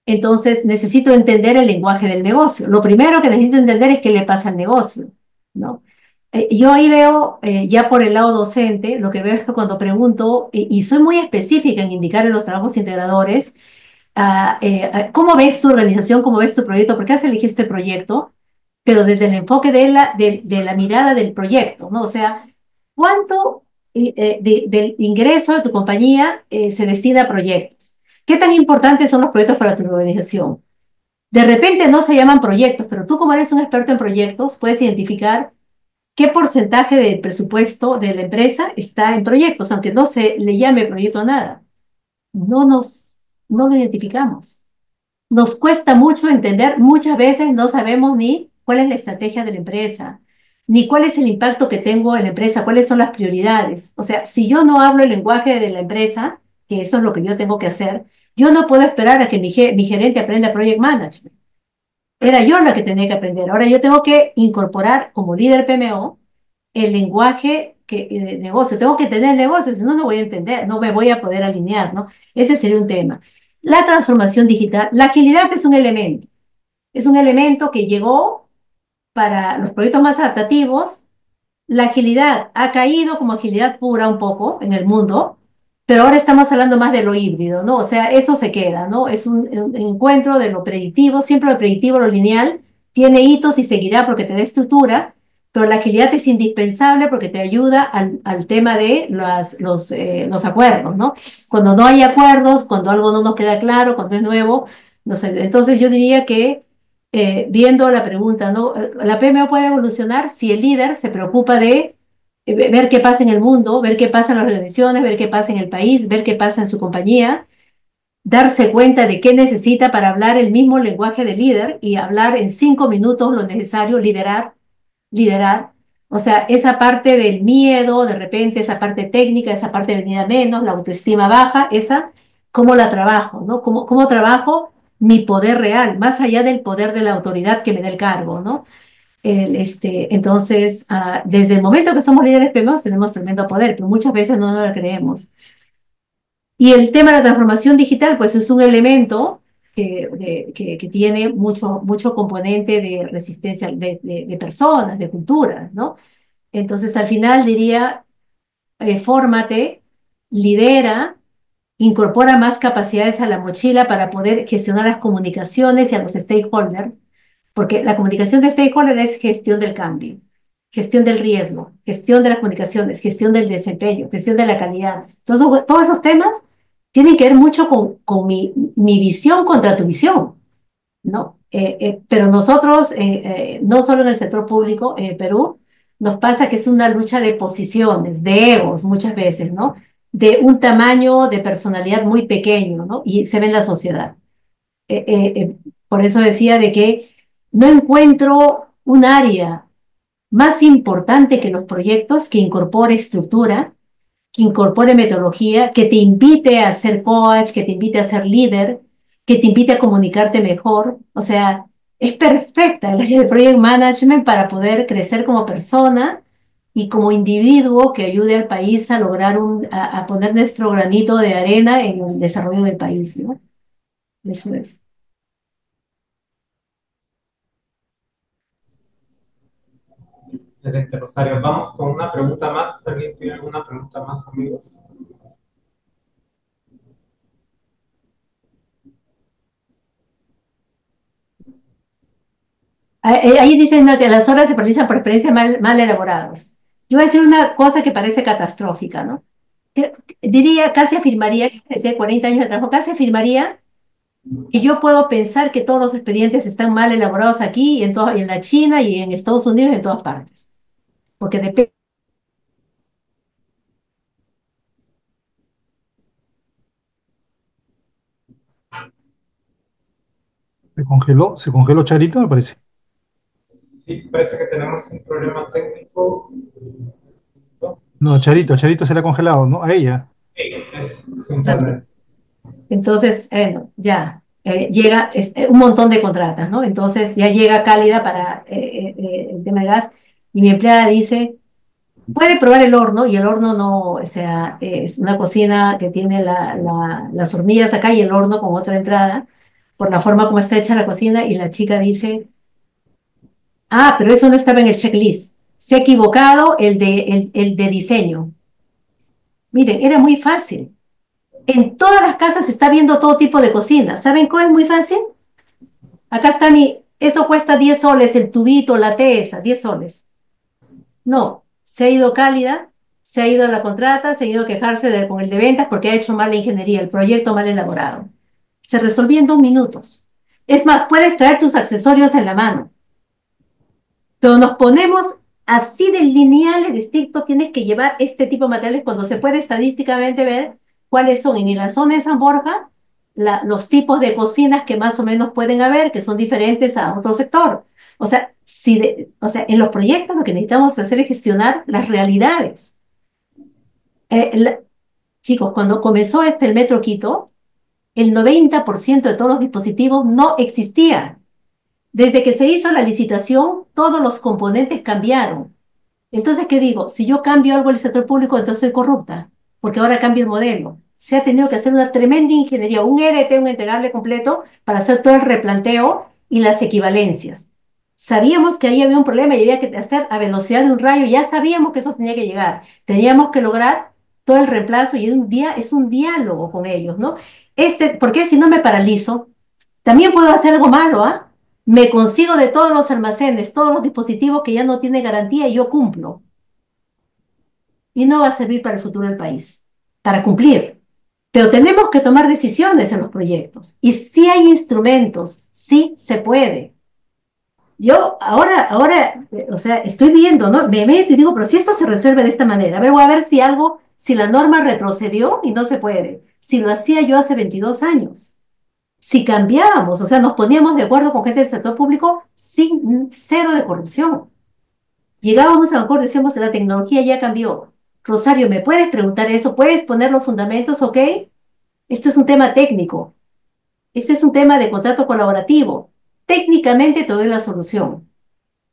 Entonces, necesito entender el lenguaje del negocio. Lo primero que necesito entender es qué le pasa al negocio, ¿no? Yo ahí veo, ya por el lado docente, lo que veo es que cuando pregunto, y soy muy específica en indicar en los trabajos integradores, ¿cómo ves tu organización? ¿Cómo ves tu proyecto? ¿Por qué has elegido este proyecto? Pero desde el enfoque de la mirada del proyecto, ¿no? O sea, ¿cuánto del ingreso de tu compañía se destina a proyectos? ¿Qué tan importantes son los proyectos para tu organización? De repente no se llaman proyectos, pero tú como eres un experto en proyectos, puedes identificar qué porcentaje del presupuesto de la empresa está en proyectos, aunque no se le llame proyecto a nada. No no lo identificamos. Nos cuesta mucho entender, muchas veces no sabemos ni cuál es la estrategia de la empresa, ni cuál es el impacto que tengo en la empresa, cuáles son las prioridades. O sea, si yo no hablo el lenguaje de la empresa, que eso es lo que yo tengo que hacer, yo no puedo esperar a que mi gerente aprenda Project Management. Era yo la que tenía que aprender. Ahora yo tengo que incorporar como líder PMO el lenguaje de negocio. Tengo que tener negocio, si no, no voy a entender, no me voy a poder alinear, ¿no? Ese sería un tema. La transformación digital, la agilidad es un elemento que llegó para los proyectos más adaptativos. La agilidad ha caído como agilidad pura un poco en el mundo, pero ahora estamos hablando más de lo híbrido, ¿no? O sea, eso se queda, ¿no? Es un encuentro de lo predictivo, siempre lo predictivo, lo lineal, tiene hitos y seguirá porque te da estructura, pero la agilidad es indispensable porque te ayuda al tema de los acuerdos, ¿no? Cuando no hay acuerdos, cuando algo no nos queda claro, cuando es nuevo, no sé. Entonces yo diría que viendo la pregunta, ¿no? La PMO puede evolucionar si el líder se preocupa de ver qué pasa en el mundo, ver qué pasa en las organizaciones, ver qué pasa en el país, ver qué pasa en su compañía, darse cuenta de qué necesita para hablar el mismo lenguaje de líder y hablar en 5 minutos lo necesario, liderar. O sea, esa parte del miedo, de repente, esa parte técnica, esa parte venida menos, la autoestima baja, esa, ¿cómo la trabajo? ¿No? ¿Cómo trabajo mi poder real, más allá del poder de la autoridad que me da el cargo, ¿no? Entonces, desde el momento que somos líderes PMO tenemos tremendo poder, pero muchas veces no nos lo creemos. Y el tema de la transformación digital, pues es un elemento que tiene mucho componente de resistencia de personas, de culturas, ¿no? Entonces, al final diría, fórmate, lidera, incorpora más capacidades a la mochila para poder gestionar las comunicaciones y a los stakeholders, porque la comunicación de stakeholder es gestión del cambio, gestión del riesgo, gestión de las comunicaciones, gestión del desempeño, gestión de la calidad. Entonces, todos esos temas tienen que ver mucho con mi visión contra tu visión, ¿no? Pero nosotros, no solo en el sector público, en el Perú, nos pasa que es una lucha de posiciones, de egos muchas veces, ¿no? De un tamaño de personalidad muy pequeño, ¿no? Y se ve en la sociedad. Eh, eh, eh, por eso decía de que no encuentro un área más importante que los proyectos que incorpore estructura, que incorpore metodología, que te invite a ser coach, que te invite a ser líder, que te invite a comunicarte mejor. O sea, es perfecta el área de project management para poder crecer como persona y como individuo que ayude al país a lograr a poner nuestro granito de arena en el desarrollo del país, ¿no? Eso es. Excelente, Rosario. Vamos con una pregunta más. ¿Alguien tiene alguna pregunta más, amigos? Ahí dicen, ¿no?, que las horas se priorizan por experiencias mal elaboradas. Yo voy a decir una cosa que parece catastrófica, ¿no? Diría, casi afirmaría, desde 40 años de trabajo, casi afirmaría que yo puedo pensar que todos los expedientes están mal elaborados aquí, y en la China, y en Estados Unidos, y en todas partes. Porque depende. Se congeló Charito, me parece. Sí, parece que tenemos un problema técnico. ¿No? No, Charito se le ha congelado, ¿no? A ella. Sí, es su internet. Entonces, ya, llega un montón de contratas, ¿no? Entonces ya llega Cálida para el tema de gas y mi empleada dice, puede probar el horno y el horno no, o sea, es una cocina que tiene las hornillas acá y el horno con otra entrada, por la forma como está hecha la cocina y la chica dice, ah, pero eso no estaba en el checklist, se ha equivocado el de diseño. Miren, era muy fácil. En todas las casas se está viendo todo tipo de cocina. ¿Saben cuál es muy fácil? Acá está eso cuesta 10 soles, el tubito, la esa, 10 soles. No, se ha ido Cálida, se ha ido a la contrata, se ha ido a quejarse con el de ventas porque ha hecho mal la ingeniería, el proyecto mal elaborado. Se resolvió en 2 minutos. Es más, puedes traer tus accesorios en la mano, pero nos ponemos así de lineal, de estricto, tienes que llevar este tipo de materiales cuando se puede estadísticamente ver cuáles son en la zona de San Borja los tipos de cocinas que más o menos pueden haber, que son diferentes a otro sector. O sea, o sea, en los proyectos lo que necesitamos hacer es gestionar las realidades. Eh, la- Chicos, cuando comenzó el Metro Quito, el 90% de todos los dispositivos no existía. Desde que se hizo la licitación, todos los componentes cambiaron. Entonces, ¿qué digo? Si yo cambio algo en el sector público, entonces soy corrupta, porque ahora cambio el modelo. Se ha tenido que hacer una tremenda ingeniería, un EDT, un entregable completo, para hacer todo el replanteo y las equivalencias. Sabíamos que ahí había un problema y había que hacer a velocidad de un rayo, ya sabíamos que eso tenía que llegar. Teníamos que lograr todo el reemplazo y es un diálogo con ellos, ¿no? Porque si no me paralizo, también puedo hacer algo malo, ¿ah? Me consigo de todos los almacenes, todos los dispositivos que ya no tienen garantía y yo cumplo. Y no va a servir para el futuro del país, para cumplir. Pero tenemos que tomar decisiones en los proyectos. Y si hay instrumentos, sí se puede. Yo o sea, estoy viendo, ¿no? Me meto y digo, pero si esto se resuelve de esta manera, a ver, voy a ver si la norma retrocedió y no se puede. Si lo hacía yo hace 22 años. Si cambiábamos, o sea, nos poníamos de acuerdo con gente del sector público sin cero de corrupción. Llegábamos a un acuerdo, decíamos, la tecnología ya cambió. Rosario, ¿me puedes preguntar eso? ¿Puedes poner los fundamentos? ¿Ok? Esto es un tema técnico. Este es un tema de contrato colaborativo. Técnicamente te doy la solución.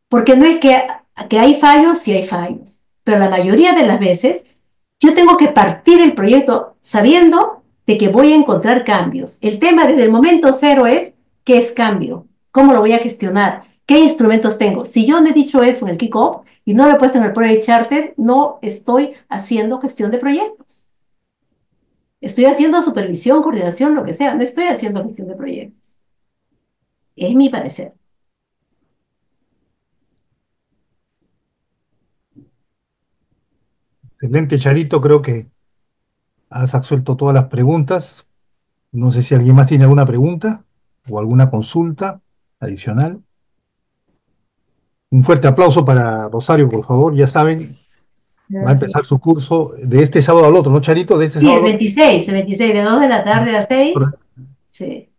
Porque no es que hay fallos, sí hay fallos. Pero la mayoría de las veces yo tengo que partir el proyecto sabiendo de que voy a encontrar cambios. El tema desde el momento cero es qué es cambio, cómo lo voy a gestionar, qué instrumentos tengo. Si yo no he dicho eso en el kickoff y no lo he puesto en el Project Charter, no estoy haciendo gestión de proyectos. Estoy haciendo supervisión, coordinación, lo que sea. No estoy haciendo gestión de proyectos. Es mi parecer. Excelente, Charito, creo que has absuelto todas las preguntas. No sé si alguien más tiene alguna pregunta o alguna consulta adicional. Un fuerte aplauso para Rosario, por favor. Ya saben, va a Gracias. empezar su curso de este sábado al otro, ¿no, Charito? De este Sí, sábado al otro. el 26, de 2 de la tarde a 6. Sí.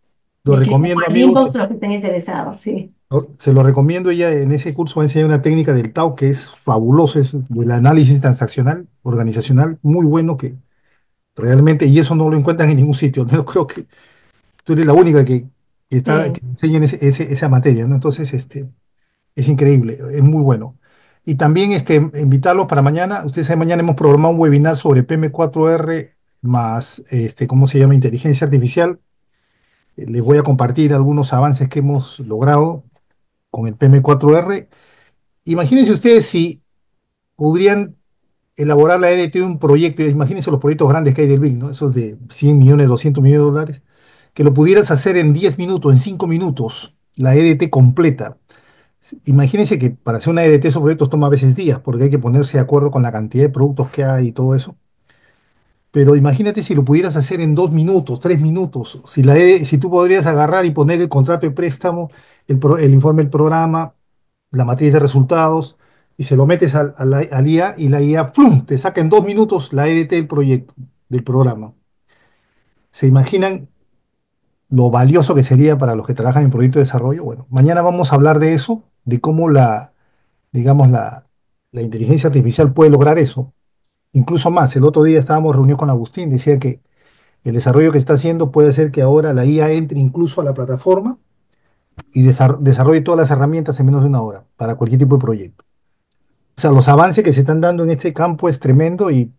Lo Me escriben recomiendo, por el amigos. inbox los que estén interesados, sí. Se lo recomiendo. Ella en ese curso va a enseñar una técnica del TAO que es fabulosa, es del análisis transaccional, organizacional, muy bueno que realmente, y eso no lo encuentran en ningún sitio, al menos creo que tú eres la única Sí. que enseña en esa materia, ¿no? Entonces, es increíble, es muy bueno. Y también invitarlos para mañana. Ustedes saben, mañana hemos programado un webinar sobre PM4R más, ¿cómo se llama? Inteligencia artificial. Les voy a compartir algunos avances que hemos logrado con el PM4R. Imagínense ustedes si podrían elaborar la EDT de un proyecto. Imagínense los proyectos grandes que hay del BIC, ¿no? Esos de 100 millones, 200 millones de dólares, que lo pudieras hacer en 10 minutos, en 5 minutos, la EDT completa. Imagínense que para hacer una EDT esos proyectos toma a veces días, porque hay que ponerse de acuerdo con la cantidad de productos que hay y todo eso. Pero imagínate si lo pudieras hacer en 2 minutos, 3 minutos, si tú podrías agarrar y poner el contrato de préstamo, el informe del programa, la matriz de resultados, y se lo metes al IA y la IA, ¡plum!, te saca en 2 minutos la EDT del proyecto, del programa. ¿Se imaginan lo valioso que sería para los que trabajan en proyectos de desarrollo? Bueno, mañana vamos a hablar de eso, de cómo digamos, la inteligencia artificial puede lograr eso. Incluso más, el otro día estábamos reunidos con Agustín, decía que el desarrollo que está haciendo puede hacer que ahora la IA entre incluso a la plataforma y desarrolle todas las herramientas en menos de una hora para cualquier tipo de proyecto. O sea, los avances que se están dando en este campo es tremendo y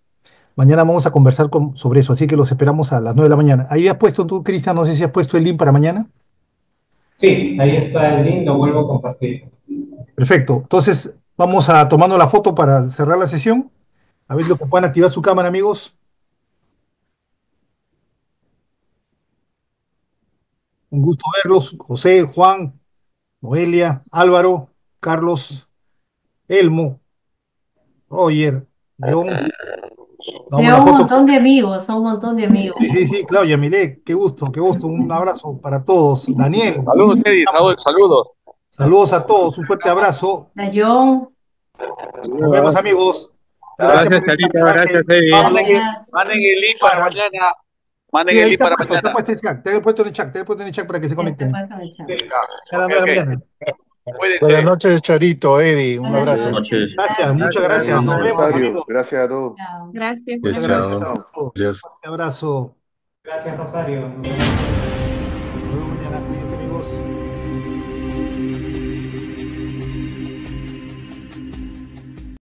mañana vamos a conversar sobre eso, así que los esperamos a las 9 de la mañana. Ahí has puesto tú, Cristian, no sé si has puesto el link para mañana. Sí, ahí está el link, lo vuelvo a compartir. Perfecto. Entonces, vamos a tomando la foto para cerrar la sesión. A ver lo que puedan activar su cámara, amigos. Un gusto verlos. José, Juan, Noelia, Álvaro, Carlos, Elmo, Roger, John. Vamos a Veo la un foto. montón de amigos, son un montón de amigos. Sí, sí, sí, Claudia, mire, qué gusto, qué gusto. Un abrazo para todos. Daniel, Saludos, Teddy, saludos. saludos a todos, un fuerte abrazo. La John, Nos vemos, amigos. Gracias Gracias, por el Charito, mensaje. gracias, Eddie. Vamos gracias. Manden el link para mañana. Manden Sí, el ahí link para está mañana. puesto en el chat, te he puesto en el chat, te he puesto en el chat para que se Ya te conecten. paso el chat. A las Ok, 9 de la ok. mañana. Cuídense. Buenas noches, Charito, Eddie. Un Buenas abrazo. noches. Gracias, muchas gracias. Nos vemos, Rosario, amigos. gracias a todos. Chao. Gracias. Muchas Chao. gracias a todos. Adiós. Un abrazo. Gracias, Rosario. Nos vemos mañana. Cuídense, amigos.